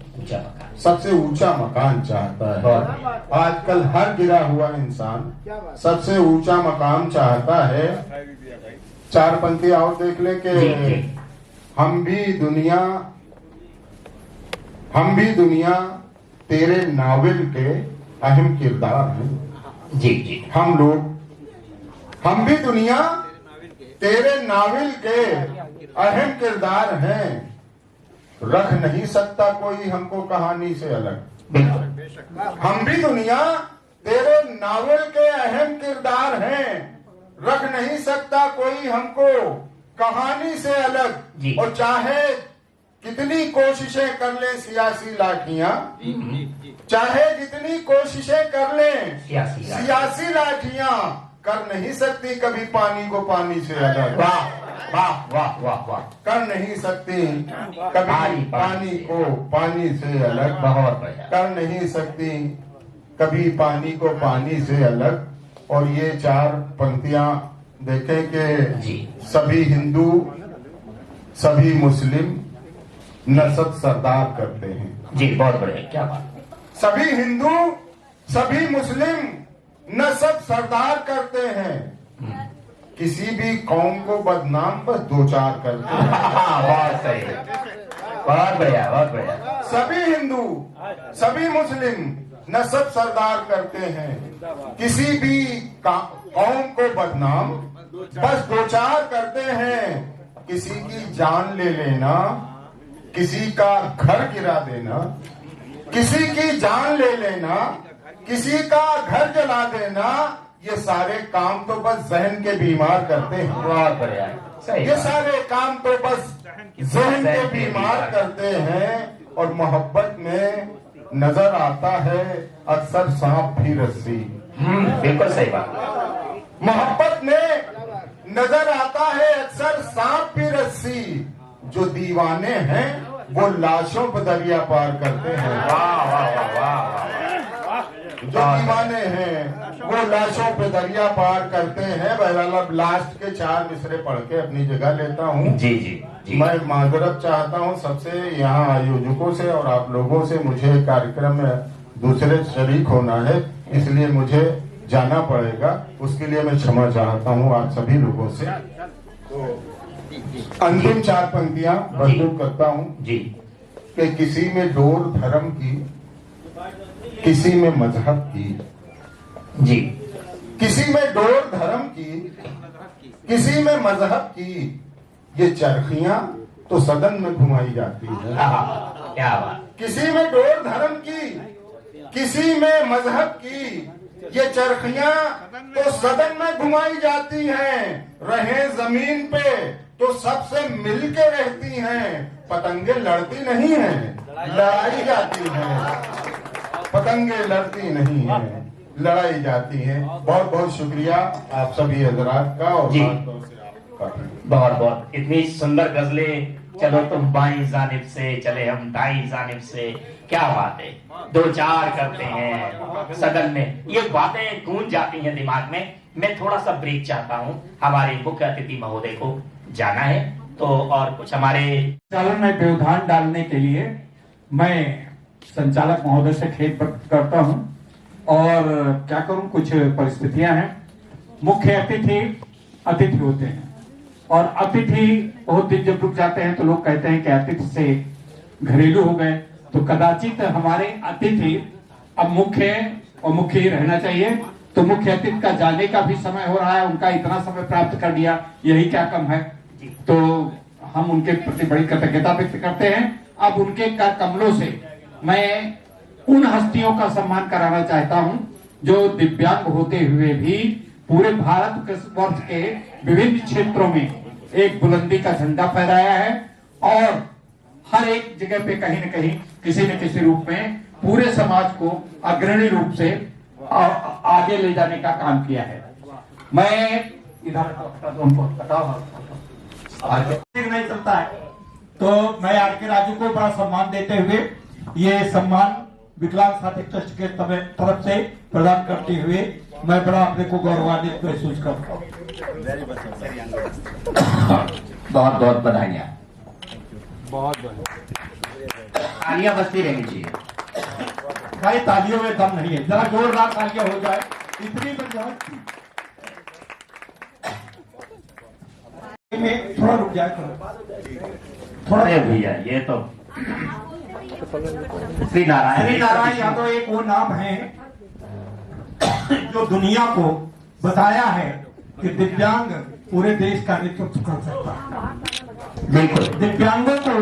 सबसे ऊंचा मकान चाहता है। आजकल हर गिरा हुआ इंसान सबसे ऊंचा मकाम चाहता है। चार पंक्ति और देख ले के हम भी दुनिया तेरे नावल के अहम किरदार हैं। जी जी, हम भी दुनिया तेरे नावल के अहम किरदार हैं। रख नहीं सकता कोई हमको कहानी से अलग। हम भी दुनिया तेरे नावल के अहम किरदार हैं। रख नहीं सकता कोई हमको कहानी से अलग। और चाहे कितनी कोशिशें कर ले सियासी लाठियां, चाहे जितनी कोशिशें कर ले सियासी लाठियां, कर नहीं सकती कभी पानी को पानी से अलग। वाह वाह वाह वाह वाह। कर नहीं सकती कभी पानी को पानी से अलग। बहुत बढ़िया। कर नहीं सकती कभी पानी को पानी से अलग। और ये चार पंक्तियां देखें कि सभी हिंदू सभी मुस्लिम नसब सरदार करते हैं। जी, बहुत बढ़िया, क्या बात। सभी हिंदू सभी मुस्लिम नसब सरदार करते हैं। किसी भी कौम को बदनाम बस दो चार करते हैं। बहुत सही, बहुत बढ़िया, बहुत बढ़िया। सभी हिंदू सभी मुस्लिम नसब सरदार करते हैं। किसी भी कौम को बदनाम बस दो चार करते हैं। किसी की जान ले लेना, किसी का घर गिरा देना, किसी की जान ले लेना, किसी का घर जला देना, ये सारे काम तो बस जहन के बीमार करते हैं। बहुत बढ़िया, सही। ये सारे काम तो बस जहन के बीमार करते हैं। और मोहब्बत में नजर आता है अक्सर सांप भी रस्सी। बिल्कुल सही बात। मोहब्बत में नजर आता है अक्सर सांप भी रस्सी। जो दीवाने हैं वो लाशों पर दरिया पार करते हैं। वाह वाह वाह वाह। जो दीवाने हैं वो लाशों पे दरिया पार करते हैं। बहरहाल लास्ट के चार मिसरे पढ़ के अपनी जगह लेता हूँ। जी जी जी। मैं माजरत चाहता हूँ सबसे, यहाँ आयोजकों से और आप लोगों से। मुझे कार्यक्रम में दूसरे शरीक होना है, इसलिए मुझे जाना पड़ेगा। उसके लिए मैं क्षमा चाहता हूँ आप सभी लोगों से। तो अंतिम चार पंक्तियां प्रस्तुत करता हूँ जी। कि किसी में डोर धर्म की, किसी में मजहब की। जी। किसी में डोर धर्म की, किसी में मजहब की। ये चरखियां तो सदन में घुमाई जाती है। क्या बात। किसी में डोर धर्म की, किसी में मजहब की। ये चरखियां तो सदन में घुमाई जाती हैं। रहे जमीन पे तो सबसे मिल के रहती हैं। पतंगे लड़ती नहीं हैं, लड़ाई जाती हैं। पतंगे लड़ती नहीं हैं, लड़ाई जाती हैं। बहुत बहुत शुक्रिया आप सभी हजरात का और खासतौर से आपका। बहुत बहुत इतनी सुंदर गजलें चलो तुम बाईं जानिब से, चले हम दाईं जानिब से। क्या बात है, दो चार करते हैं सदन में, ये बातें गूंज जाती हैं दिमाग में। मैं थोड़ा सा ब्रेक चाहता हूं, हमारे मुख्य अतिथि महोदय को जाना है, तो और कुछ हमारे संचालन में व्यवधान डालने के लिए मैं संचालक महोदय से खेद व्यक्त करता हूं। और क्या करूं, कुछ परिस्थितियां हैं। मुख्य अतिथि होते हैं, और अतिथि बहुत दिन जब रुक जाते हैं तो लोग कहते हैं कि अतिथि से घरेलू हो गए। तो कदाचित हमारे अतिथि अब मुख्य ही रहना चाहिए। तो मुख्य अतिथि का जाने का भी समय हो रहा है, उनका इतना समय प्राप्त कर दिया, यही क्या कम है। तो हम उनके प्रति बड़ी कृतज्ञता व्यक्त करते हैं। अब उनके कमलों से मैं उन हस्तियों का सम्मान कराना चाहता हूं जो दिव्यांग होते हुए भी पूरे भारत वर्ष के विभिन्न क्षेत्रों में एक बुलंदी का झंडा फहराया है, और हर एक जगह पे कहीं न कहीं किसी न किसी रूप में पूरे समाज को अग्रणी रूप से आगे ले जाने का काम किया है। मैं इधर उनको नहीं चलता है, तो मैं आर के राजू को बड़ा सम्मान देते हुए ये सम्मान विकलांग साथी ट्रस्ट के तरफ से प्रदान करते हुए मैं बड़ा अपने को गौरवान्वित महसूस करता हूँ। बहुत बहुत बधाइयाँ, बहुत तालियां बजती रहनी चाहिए। भाई तालियों में दम नहीं है, जरा जोरदार तालियां हो जाए, इतनी बन जाए। थोड़ा रुक जाए, थोड़ा भैया ये तो श्री नारायण यादव एक वो नाम है जो दुनिया को बताया है कि दिव्यांग पूरे देश का नेतृत्व कर सकता है। बिल्कुल, दिव्यांगों को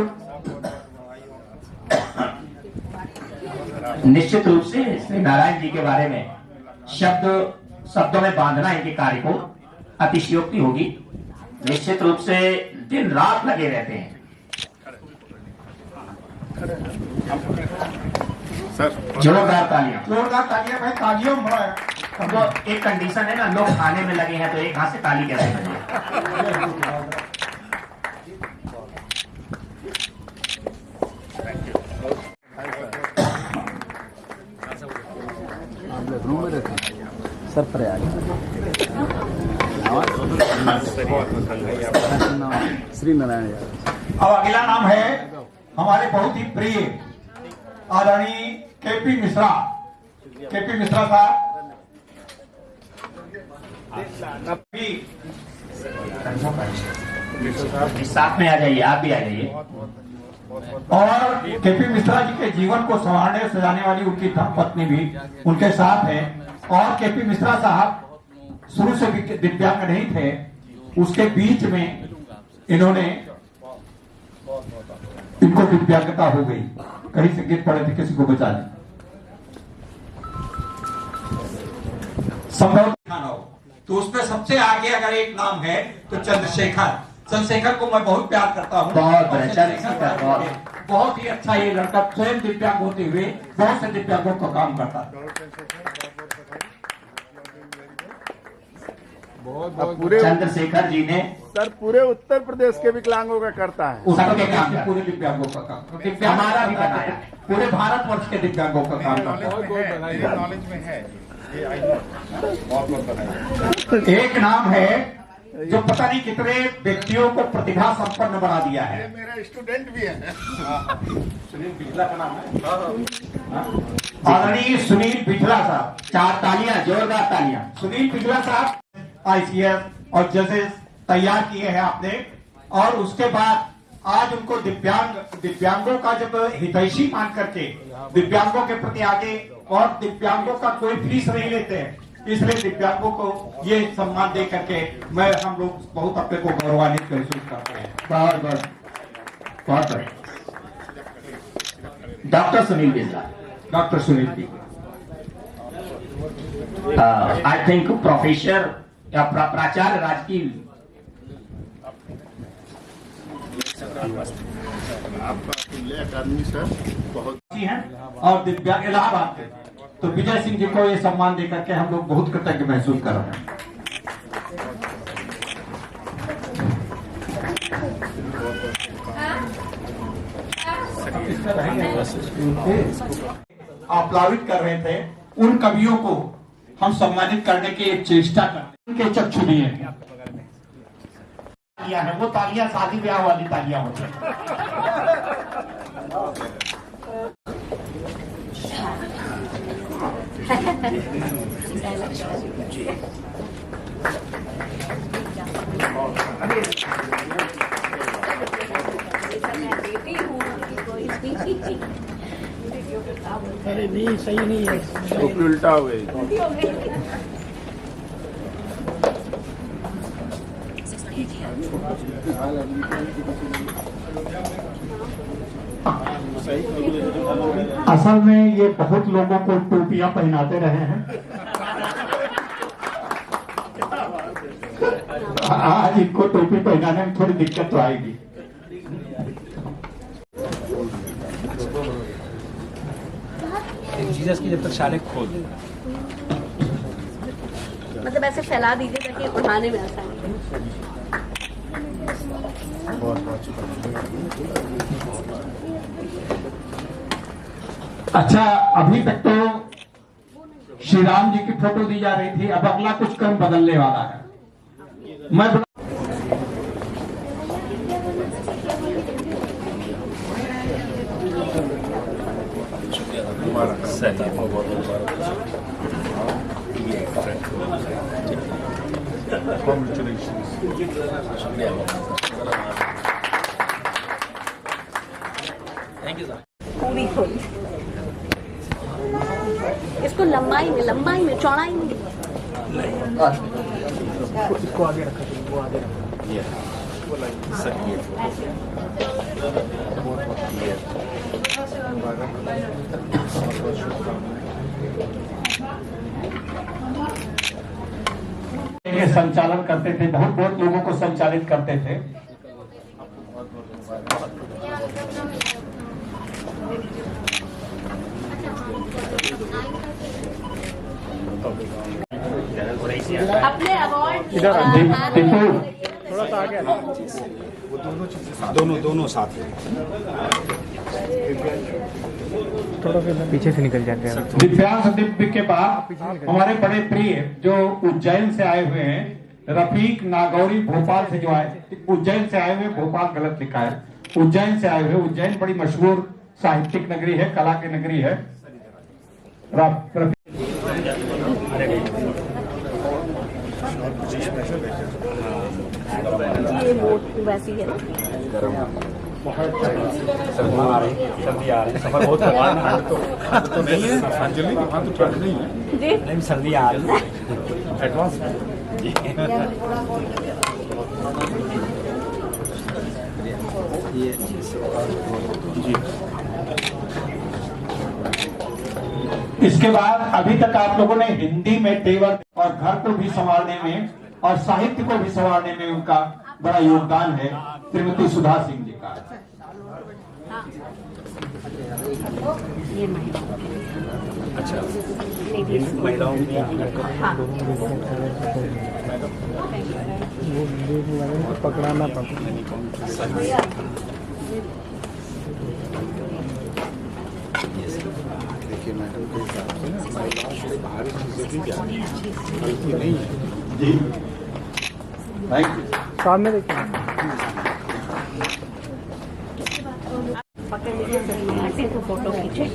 निश्चित रूप से श्री नारायण जी के बारे में शब्दों में बांधना इनके कार्य को अतिशयोक्ति होगी। निश्चित रूप से दिन रात लगे रहते हैं। जोरदार तालियां भाई, तालियों में बड़ा है। तो एक कंडीशन है ना, लोग खाने में लगे हैं तो एक हाथ से ताली कैसे बजे। सर प्रयाग श्री नारायण यादव। अब अगला नाम है हमारे बहुत ही प्रिय आदरणीय केपी मिश्रा साहब। साथ में आ जाइए, आप भी आ जाइए। और केपी मिश्रा जी के जीवन को संवारने सजाने वाली उनकी धर्मपत्नी भी उनके साथ है। और केपी मिश्रा साहब शुरू से दिव्यांग नहीं थे, उसके बीच में इनको दिव्यांगता हो गई, कहीं से गिर पड़े थे, किसी को बचा नहीं संभव खाना हो। तो उसमें सबसे आगे अगर एक नाम है तो चंद्रशेखर को मैं बहुत प्यार करता हूँ। बहुत ही अच्छा ये लड़का, स्वयं दिव्यांग होते हुए बहुत से दिव्यांगों का काम करता है। चंद्रशेखर जी ने सर पूरे उत्तर प्रदेश के विकलांगों का करता है। पूरे दिव्यांगों का काम, हमारा भी बनाया, पूरे भारतवर्ष के दिव्यांगों का काम करता है। नॉलेज में है। एक नाम है जो पता नहीं कितने व्यक्तियों को प्रतिभा संपन्न बना दिया है। ये मेरा स्टूडेंट भी है। सुनील बिजला का नाम है, आदरणीय सुनील बिजला साहब। 4 तालियां, जोरदार तालियां। सुनील बिजला साहब ICS और जजेस तैयार किए हैं आपने, और उसके बाद आज उनको दिव्यांगों का जब हितैषी मान करके दिव्यांगों के प्रति आगे, और दिव्यांगों का कोई फीस नहीं लेते हैं, इसलिए दिव्यांगों को ये सम्मान दे करके हम लोग बहुत अपने को गौरवान्वित महसूस करते हैं। बहुत बढ़िया। Doctor Sunil Bijla, doctor Sunil ji, I think professor या प्राचार्य राजकीय आपका अकादमी सर बहुत हैं और दिव्यांग इलाहाबाद के, तो विजय सिंह जी को ये सम्मान देकर के हम लोग बहुत कृतज्ञ महसूस कर रहे हैं। आप्लावित कर रहे थे, उन कवियों को हम सम्मानित करने की एक चेष्टा करते, उनके चक्षु दिए हैं। तालियां है, वो तालियां शादी ब्याह वाली तालियां होती हैं। अरे नहीं, सही नहीं है, टोपी उल्टा हो गई। असल में ये बहुत लोगों को टोपियां पहनाते रहे हैं। आज इनको टोपी पहनाने में थोड़ी दिक्कत तो आएगी। जीसस की जब तक शाले खोल मतलब ऐसे फैला दीजिए ताकि उठाने में आसानी हो। अच्छा, अभी तक तो श्री राम जी की फोटो दी जा रही थी, अब अगला कुछ क्रम बदलने वाला है। मैं पूरी खोल इसको लंबाई में चौड़ाई में इसको आगे रखा, वो आगे संचालन करते थे, बहुत बहुत लोगों को संचालित करते थे। अपने अवार्ड थोड़ा सा आगे, वो दोनों चीजें दोनों साथ हैं। थोड़ा सा पीछे से निकल जाते हैं। दिव्यांश दिव्य के बाद हमारे बड़े प्रिय जो उज्जैन से आए हुए हैं, रफीक नागौरी भोपाल से जो आए, उज्जैन से आए हुए, भोपाल गलत लिखा है, उज्जैन से आए हुए। उज्जैन बड़ी मशहूर साहित्यिक नगरी है, कला की नगरी है। ये वोट वैसी है ना। सर्दी आ रही, सफर बहुत तो नहीं है अंजलि, वहाँ तो ठंड नहीं है जी, नहीं, सर्दी आ रही है एडवांस जी। इसके बाद अभी तक आप लोगों ने हिंदी में तेवर और घर को भी संभालने में और साहित्य को भी संभालने में उनका बड़ा योगदान है, श्रीमती सुधा सिंह जी का। ये महिला, अच्छा, महिलाओं पकड़ाना देखिए मैडम के हिसाब से ना महिलाओं से बाहरी चीजें भी क्या गलती नहीं है जी, थैंक यू। सामने देखिए, पकड़ लीजिए तो फोटो खींचे।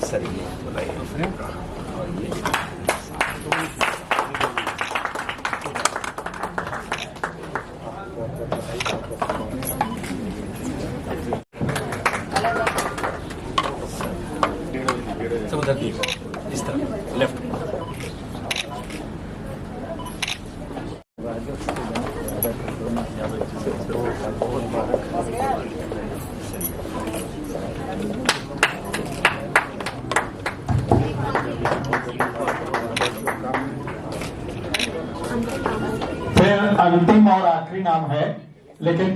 सर ये बताइए और ये उधर देखो, इस तरफ लेफ्ट। फिर अंतिम और आखिरी नाम है, लेकिन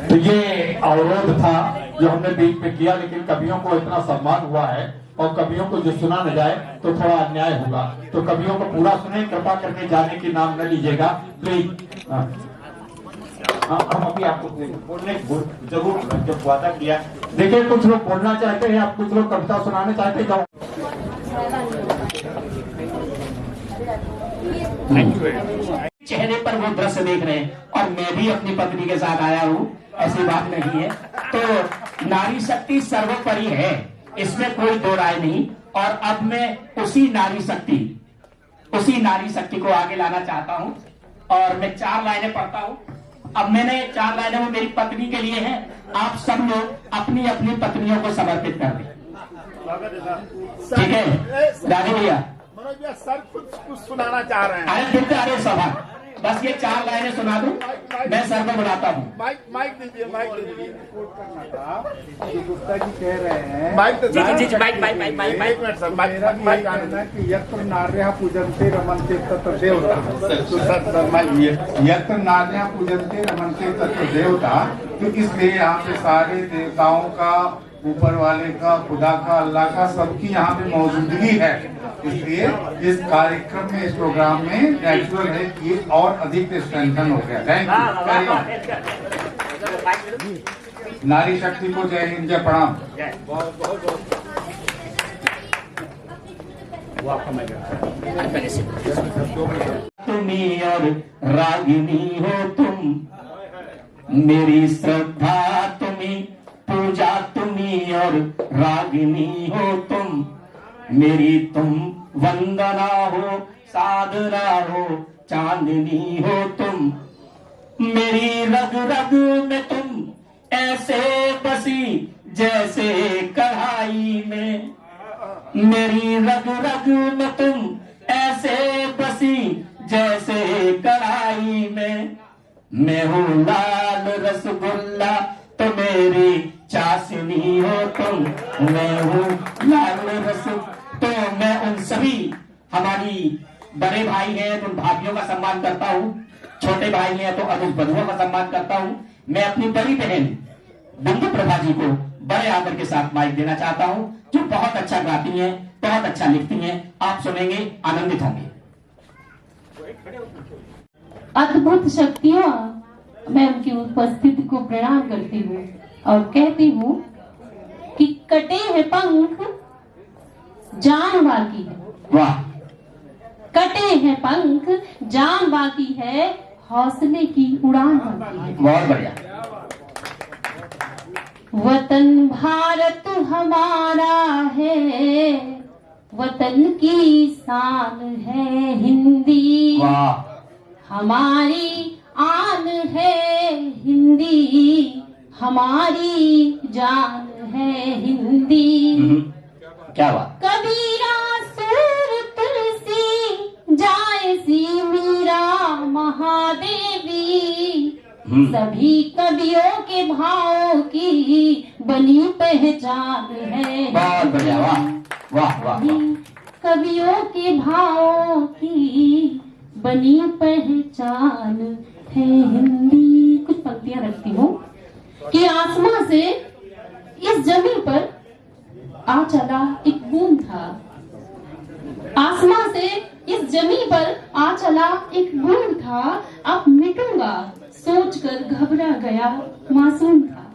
तो ये अवरोध था जो हमने बीच में किया, लेकिन कवियों को इतना सम्मान हुआ है और कवियों को जो सुना न जाए तो थोड़ा अन्याय होगा। तो कवियों को पूरा सुने, कृपा करके जाने के नाम न लीजिएगा प्लीज। हम अभी आपको बोलने जरूर जब वादा किया। देखिए कुछ लोग बोलना चाहते हैं, आप कुछ लोग कविता सुनाना चाहते हैं। चेहरे पर वो दृश्य देख रहे हैं और मैं भी अपनी पत्नी के साथ आया हूँ, ऐसी बात नहीं है। तो नारी शक्ति सर्वोपरि है, इसमें कोई दो राय नहीं। और अब मैं उसी नारी शक्ति को आगे लाना चाहता हूँ और मैं 4 लाइनें पढ़ता हूँ। अब मैंने 4 लाइनें वो मेरी पत्नी के लिए हैं। आप सब लोग अपनी अपनी पत्नियों को समर्पित कर दें, ठीक है? दादी भैया मनोज भैया सर कुछ सुनाना चाह रहे हैं। अरे सभा, बस ये 4 लाइनें सुना दूं, मैं सर को बुलाता हूँ। माइक दीजिए, माइक दीजिए। जो गुप्ता जी कह रहे हैं, माइक तो एक मिनट सर, माइक कहना कि यत्र नार्यः पूजन्ते रमन्ते तत्र देवता, यत्र नार्यः पूजन्ते रमन्ते तत्र देवता। तो इसलिए यहाँ पे सारे देवताओं का, ऊपर वाले का, खुदा का, अल्लाह का, सबकी यहाँ पे मौजूदगी है। इसलिए इस कार्यक्रम में, इस प्रोग्राम में नेचुरल है कि और अधिक स्ट्रेंथन हो गया। Thank you. नारी शक्ति को जय हिंद, जय प्रणाम। तुम्ही और रागिनी हो तुम, मेरी श्रद्धा तुम्ही, पूजा तुम्ही और रागिनी हो तुम, मेरी तुम वंदना हो, साधना हो, चांदनी हो तुम, मेरी रग रग में तुम ऐसे बसी जैसे कढ़ाई में, मेरी रग रग में तुम ऐसे बसी जैसे कढ़ाई में, मैं हूँ लाल रसगुल्ला तो मेरी चाशनी हो तुम, मैं हूँ लाल रस। तो मैं उन सभी हमारी बड़े भाई हैं तो उन भाइयों का सम्मान करता हूँ, छोटे भाई हैं तो अनुज बधुआ का सम्मान करता हूँ। मैं अपनी बड़ी बहन बिंदु प्रभा जी को बड़े आदर के साथ माइक देना चाहता हूँ, जो बहुत अच्छा गाती हैं, बहुत अच्छा लिखती हैं। आप सुनेंगे, आनंदित होंगे। अद्भुत शक्तियाँ, मैं उनकी उपस्थिति को प्रणाम करती हूँ और कहती हूँ कि कटे हैं पंख जान बाकी है। वाह। कटे हैं पंख जान बाकी है, हौसले की उड़ान बाकी है। बहुत बढ़िया। वतन भारत हमारा है, वतन की शान है हिंदी। वाह। हमारी आन है हिंदी, हमारी जान है हिंदी। क्या बात। कबीरा सुर तुलसी जायसी मीरा महादेवी, सभी कवियों के भाव की बनी पहचान है। बहुत बढ़िया। वाह वाह वाह। कवियों के भाव की बनी पहचान है हिंदी। कुछ पंक्तियां रखती हूँ कि आसमां से इस जमीन पर आ चला एक बूंद था, आसमां से इस जमीन पर आ चला एक बूंद था, अब मिटूंगा सोचकर घबरा गया मासूम था।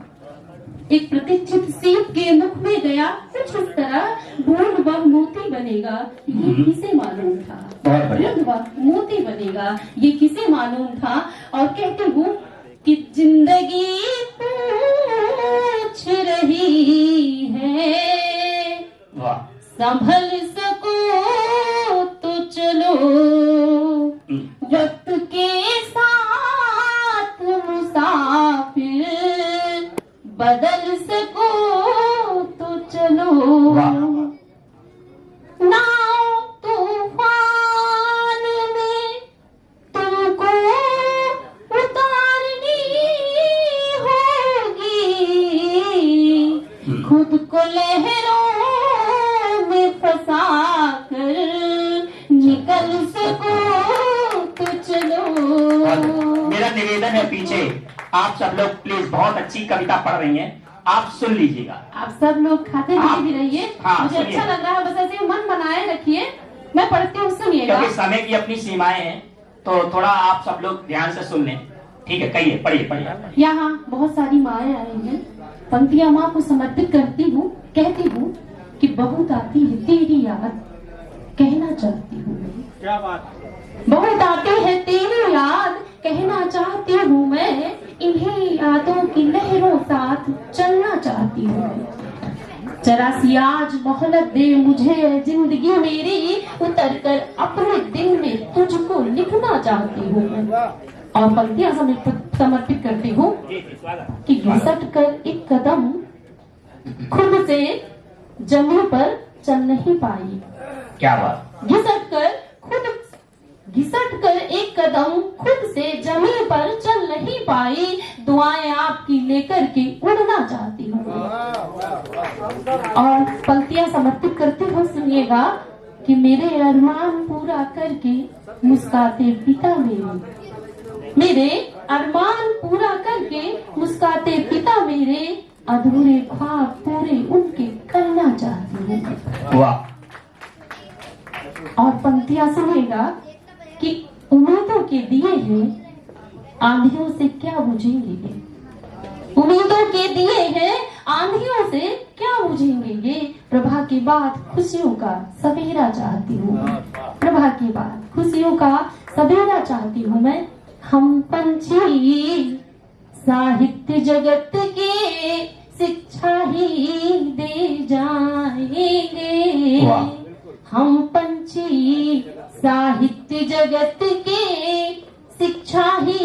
एक प्रतीक्षित सीप के मुख में गया, कुछ इस तरह बूंद व मोती बनेगा, ये किसे मालूम था। बूंद व मोती बनेगा, ये किसे मालूम था। और कहती हूँ कि जिंदगी पूछ रही है, संभल सको तो चलो, वक्त के साथ मुसाफिर, बदल सको तो चलो। नाव तूफान में तुमको उतारनी होगी, खुद को लहरों में फंसा कर निकल सको तो चलो। मेरा निवेदन है, पीछे आप सब लोग प्लीज, बहुत अच्छी कविता पढ़ रही हैं, आप सुन लीजिएगा। आप सब लोग खाते पीते भी रहिए। हाँ, मुझे सुनिए। अच्छा लग रहा है, बस ऐसे मन बनाए रखिए। मैं पढ़ती हूँ, सुनिएगा। क्योंकि समय की अपनी सीमाएं हैं, तो थोड़ा आप सब लोग ध्यान से सुन लें। ठीक है, कहिए, पढ़िए पढ़िए। यहाँ बहुत सारी माएँ आई हैं। पंक्तियाँ माँ को समर्पित करती हूँ। कहती हूँ कि बहुत आती है तेरी याद, कहना चाहती हूँ। क्या बात। बहुत आती है तेरी याद, कहना चाहती हूँ मैं। इन्हीं यादों की लहरों साथ चलना चाहती हूँ। जरा सी आज मोहलत दे मुझे, जिंदगी मेरी उतर कर अपने दिल में तुझको लिखना चाहती हूँ मैं। और पंक्तियां समर्पित करती हूँ कि घिसट कर एक कदम खुद से जमीन पर चल नहीं पाई। क्या बात। घिसट कर एक कदम खुद से जमीन पर चल नहीं पाई। दुआएं आपकी लेकर के उड़ना चाहती हूँ। और पंक्तियां समर्पित करते हो, सुनिएगा कि मेरे अरमान पूरा करके मुस्काते पिता मेरे अरमान पूरा करके मुस्काते पिता मेरे, अधूरे ख्वाब पूरे उनके करना चाहती हूँ। वाह। और पंक्तियां सुनेगा कि उम्मीदों के दिए हैं, आंधियों से क्या बुझेंगे ये। उम्मीदों के दिए हैं, आंधियों से क्या बुझेंगे ये। प्रभा के बाद खुशियों का सवेरा चाहती हूँ। प्रभा के बाद खुशियों का सवेरा चाहती हूँ मैं। हम पंछी साहित्य जगत के शिक्षा ही दे जाएंगे। हम पंछी साहित्य जगत के शिक्षा ही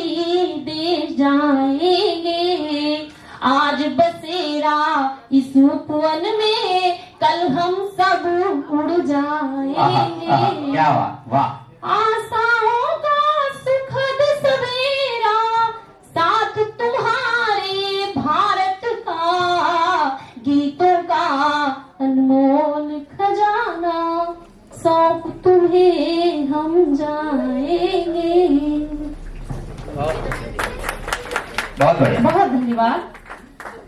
दे जाएंगे। आज बसेरा इस उपवन में, कल हम सब उड़ जाएंगे। क्या वाह। आशाओं का सुखद सवेरा, साथ तुम्हारे भारत का, गीतों का अनमोल खजाना, सौंप तुम्हें हम जाएंगे। बहुत बढ़िया। बहुत धन्यवाद।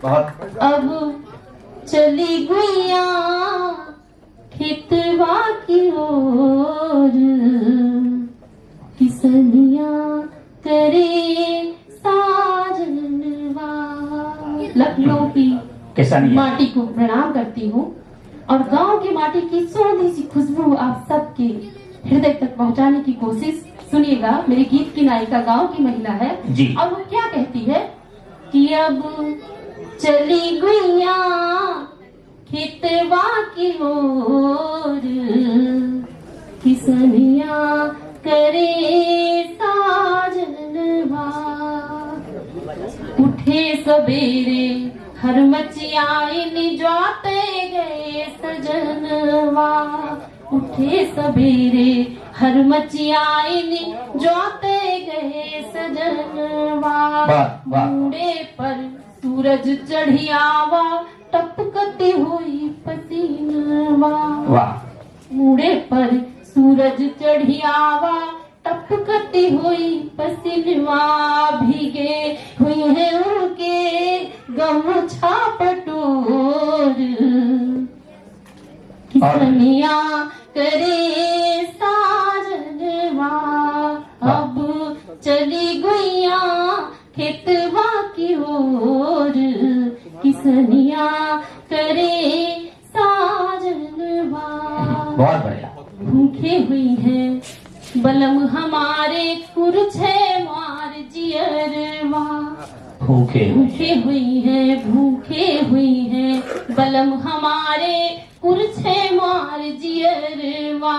बहुत। अब चली गुइया खेतवा की ओर, किसनिया करे साजनवा। लखनऊ की माटी को प्रणाम करती हूँ और गांव की माटी की सोनी सी खुशबू आप सबके हृदय तक पहुंचाने की कोशिश। सुनिएगा, मेरे गीत की नायिका गांव की महिला है जी। और वो क्या कहती है कि अब चली गुइया खेतवा की ओर, किसनिया करे साजनवा। उठे सवेरे हर मचियाई जाते गए सजनवा। उठे सवेरे हर मचियाई जाते गए सजनवा। मुंडे पर सूरज चढ़ियावा, टपकती हुई पसीनवा। मुंडे पर सूरज चढ़ियावा, टपकती हुई पसीनवा। भीगे हुई है उनके गमछा पटोर, किसनिया करे साजनवा। अब चली गुइया खेतवा की ओर, किसनिया करे साजनवा। बहुत बढ़िया। भूखे हुई है बलम हमारे कुरछे मार जियरवा। भूखे हुई है बलम हमारे कुरछे मार जियरवा।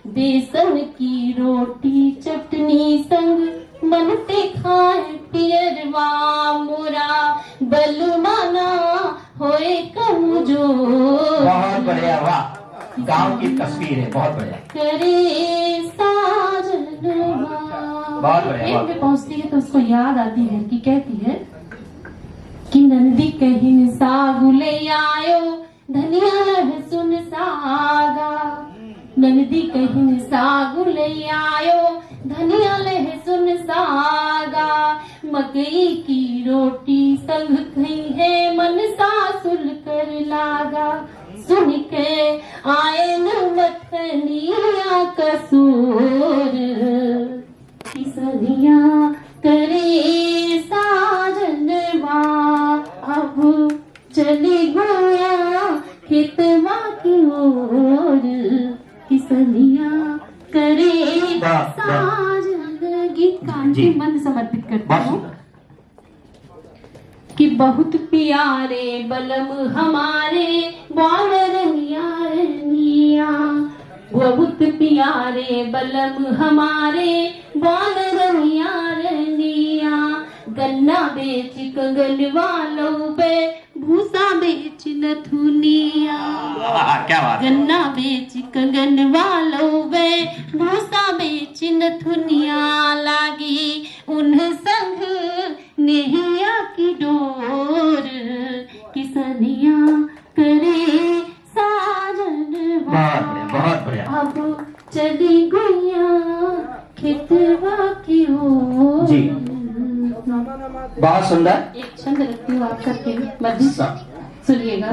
बेसन की रोटी चटनी संग मनते खाए पियरवा। मोरा बलमाना होए कमजोर। बहुत बढ़िया। वाह, गांव की तस्वीर है। बहुत बढ़िया। करे साजनवा। बहुत बढ़िया। पे पहुंचती है तो उसको याद आती है कि कहती है कि नंदी कहीं सागु ले आयो, धनिया लहसुन सागा। नंदी कहीं सागु ले आयो, धनिया लहसुन सागा। मकई की रोटी संग खई है मनसा आयन मथनिया कसूर किसनिया करे साजनवा अब चली गया खेतवा की ओर किसनिया करे साजन। गीत कान के मन समर्पित करता हूँ कि बहुत प्यारे बलम हमारे बावरनिया बहुत प्यारे बलम हमारे बावरनिया गन्ना बेच कंगन वालों पे भूसा बेच नथुनिया। क्या बात। गन्ना बेच कंगन वालों पे भूसा बेच नथुनिया लागी उन संग नेहिया की डोर किसनिया करे साजन बहुत बढ़िया। अब चली गैया खेतवा की ओर। जी बहुत सुंदर। एक छंद रखती हूँ आपका मध्य सुनिएगा।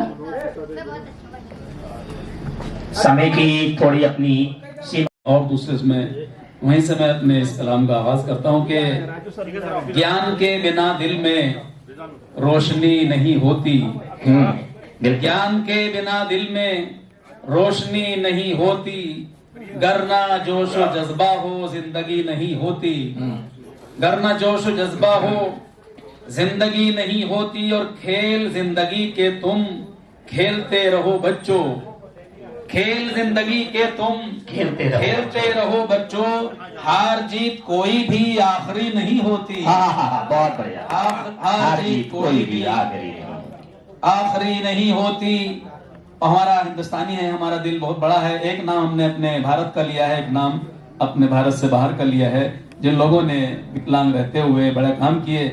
समय की थोड़ी अपनी सीमा और दूसरे में वहीं से मैं अपने इस कलाम का आगाज करता हूँ कि ज्ञान के बिना दिल में रोशनी नहीं होती। ज्ञान के बिना दिल में रोशनी नहीं होती, गरना जोश व जज्बा हो जिंदगी नहीं होती। गरना जोश व जज्बा हो जिंदगी नहीं होती और खेल जिंदगी के तुम खेलते रहो बच्चों। खेल जिंदगी के तुम खेलते रहो बच्चों। हार जीत कोई भी आखिरी नहीं होती। बहुत बढ़िया। हार जीत कोई भी आखिरी नहीं होती। हमारा हिंदुस्तानी है, हमारा दिल बहुत बड़ा है। एक नाम हमने अपने भारत का लिया है, एक नाम अपने भारत से बाहर का लिया है। जिन लोगों ने विकलांग रहते हुए बड़ा काम किए,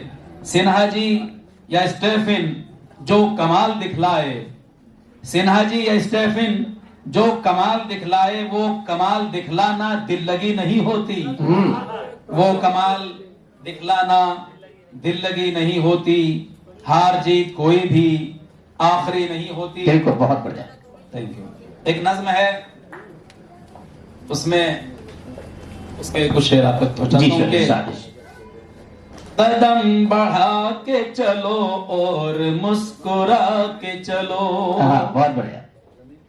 सिन्हा जी या स्टेफिन जो कमाल दिखलाए, सिन्हा जी या स्टेफिन जो कमाल दिखलाए, वो कमाल दिखलाना दिल लगी नहीं होती। वो कमाल दिखलाना दिल लगी नहीं होती। हार जीत कोई भी आखिरी नहीं होती। बिल्कुल, बहुत बढ़िया। Thank you. एक नज्म है, उसमें उसके कुछ शेर आपको कदम बढ़ा के चलो और मुस्कुरा के चलो। बहुत बढ़िया।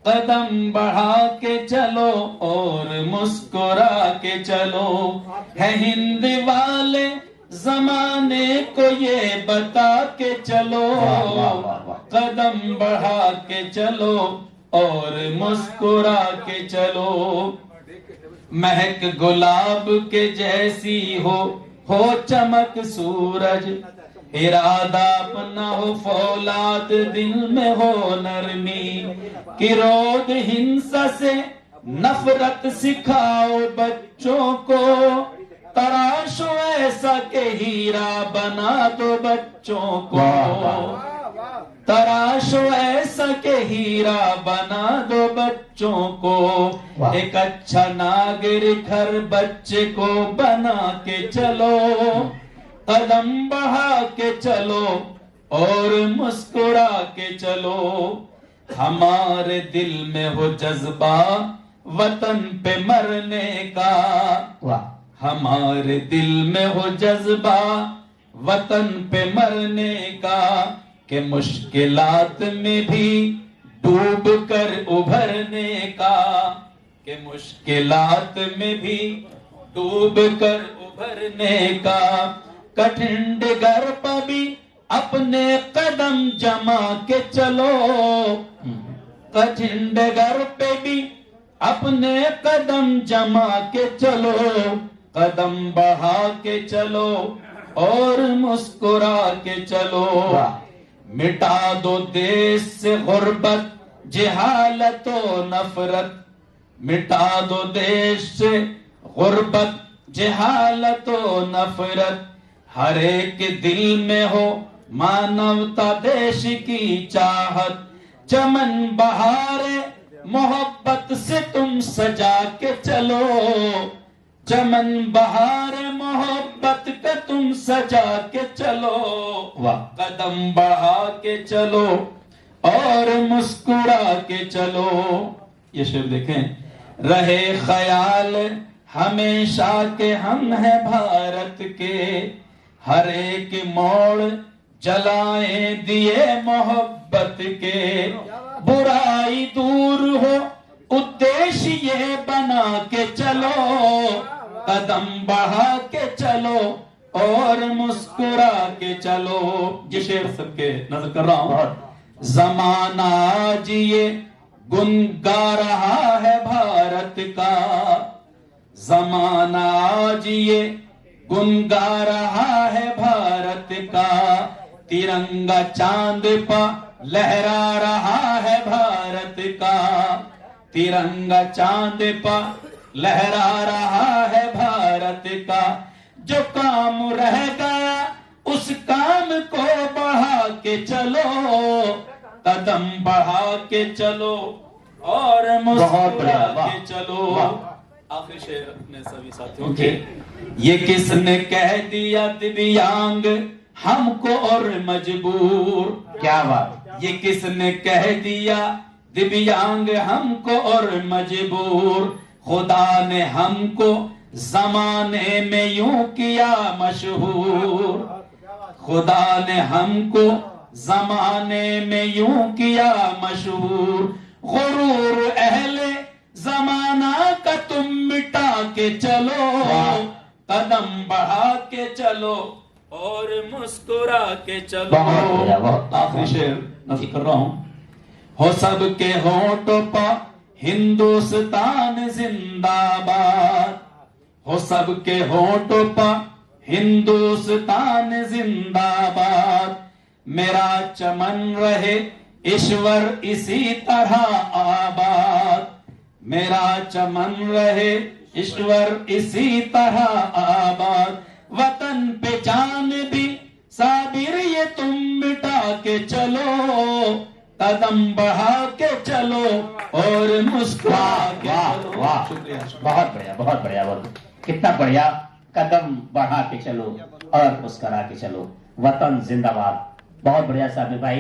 कदम बढ़ा के चलो और मुस्कुरा के चलो। है हिंद वाले जमाने को ये बता के चलो। कदम बढ़ा के चलो और मुस्कुरा के चलो। महक गुलाब के जैसी हो चमक सूरज। इरादा अपना हो फौलाद, दिल में हो नरमी। किरोध हिंसा से नफरत सिखाओ बच्चों को। तराशो ऐसा के हीरा बना दो बच्चों को। तराशो ऐसा के हीरा बना दो बच्चों को। एक अच्छा नागरिक हर बच्चे को बना के चलो। कदम बढ़ा के चलो और मुस्कुरा के चलो। हमारे दिल में हो जज्बा वतन पे मरने का। हमारे दिल में हो जज्बा वतन पे मरने का। के मुश्किलात में भी डूब कर उभरने का। के मुश्किलात में भी डूब कर उभरने का। कठिन डगर पर भी अपने कदम जमा के चलो। कठिन डगर पे भी अपने कदम जमा के चलो। कदम बढ़ा के चलो और मुस्कुरा के चलो। मिटा दो देश से गुर्बत जहालत और नफरत। मिटा दो देश से गुर्बत जहालत और नफरत। हर एक दिल में हो मानवता देश की चाहत। चमन बहारे मोहब्बत से तुम सजा के चलो। चमन बहारे मोहब्बत का तुम सजा के चलो। कदम बढ़ा के चलो और मुस्कुरा के चलो। ये शेर देखें। रहे ख्याल हमेशा के हम हैं भारत के, हर एक मोड़ जलाए दिए मोहब्बत के, बुराई दूर हो उद्देश्य ये बना के चलो, कदम बढ़ा के चलो और मुस्कुरा के चलो। ये शेर सबके नजर कर रहा हूं। जमाना आज ये गुन गा रहा है भारत का, जमाना आज ये गुन गा रहा है भारत का, तिरंगा चांद पर लहरा रहा है भारत का, तिरंगा चांद पर लहरा रहा है भारत का। जो काम रह गया उस काम को बढ़ा के चलो, कदम बढ़ा के चलो और मुस्कुरा के चलो। आखिर शेर अपने सभी साथियों के। ये किसने कह दिया दिव्यांग हमको और मजबूर, क्या बात। ये किसने कह दिया दिव्यांग हमको और मजबूर, खुदा ने हमको जमाने में यूं किया मशहूर, खुदा ने हमको जमाने में यूं किया मशहूर। गुरूर अहले जमाना का तुम मिटा के चलो, कदम बढ़ा के चलो और मुस्कुरा के चलो। आखिरी शेर नज़र कर रहा हूं। हो सबके होठों पर हिंदुस्तान जिंदाबाद, हो सबके होठों पर हिंदुस्तान जिंदाबाद। मेरा चमन रहे ईश्वर इसी तरह आबाद, मेरा चमन रहे ईश्वर इसी तरह आबाद। वतन पे जान भी साबिर ये तुम मिटा के चलो, कदम बढ़ा के चलो और मुस्कुरा के चलो। वाह, बहुत बढ़िया, बहुत बढ़िया, बहुत कितना बढ़िया। कदम बढ़ा के चलो और मुस्कुरा के चलो, वतन जिंदाबाद। बहुत बढ़िया साबिर भाई।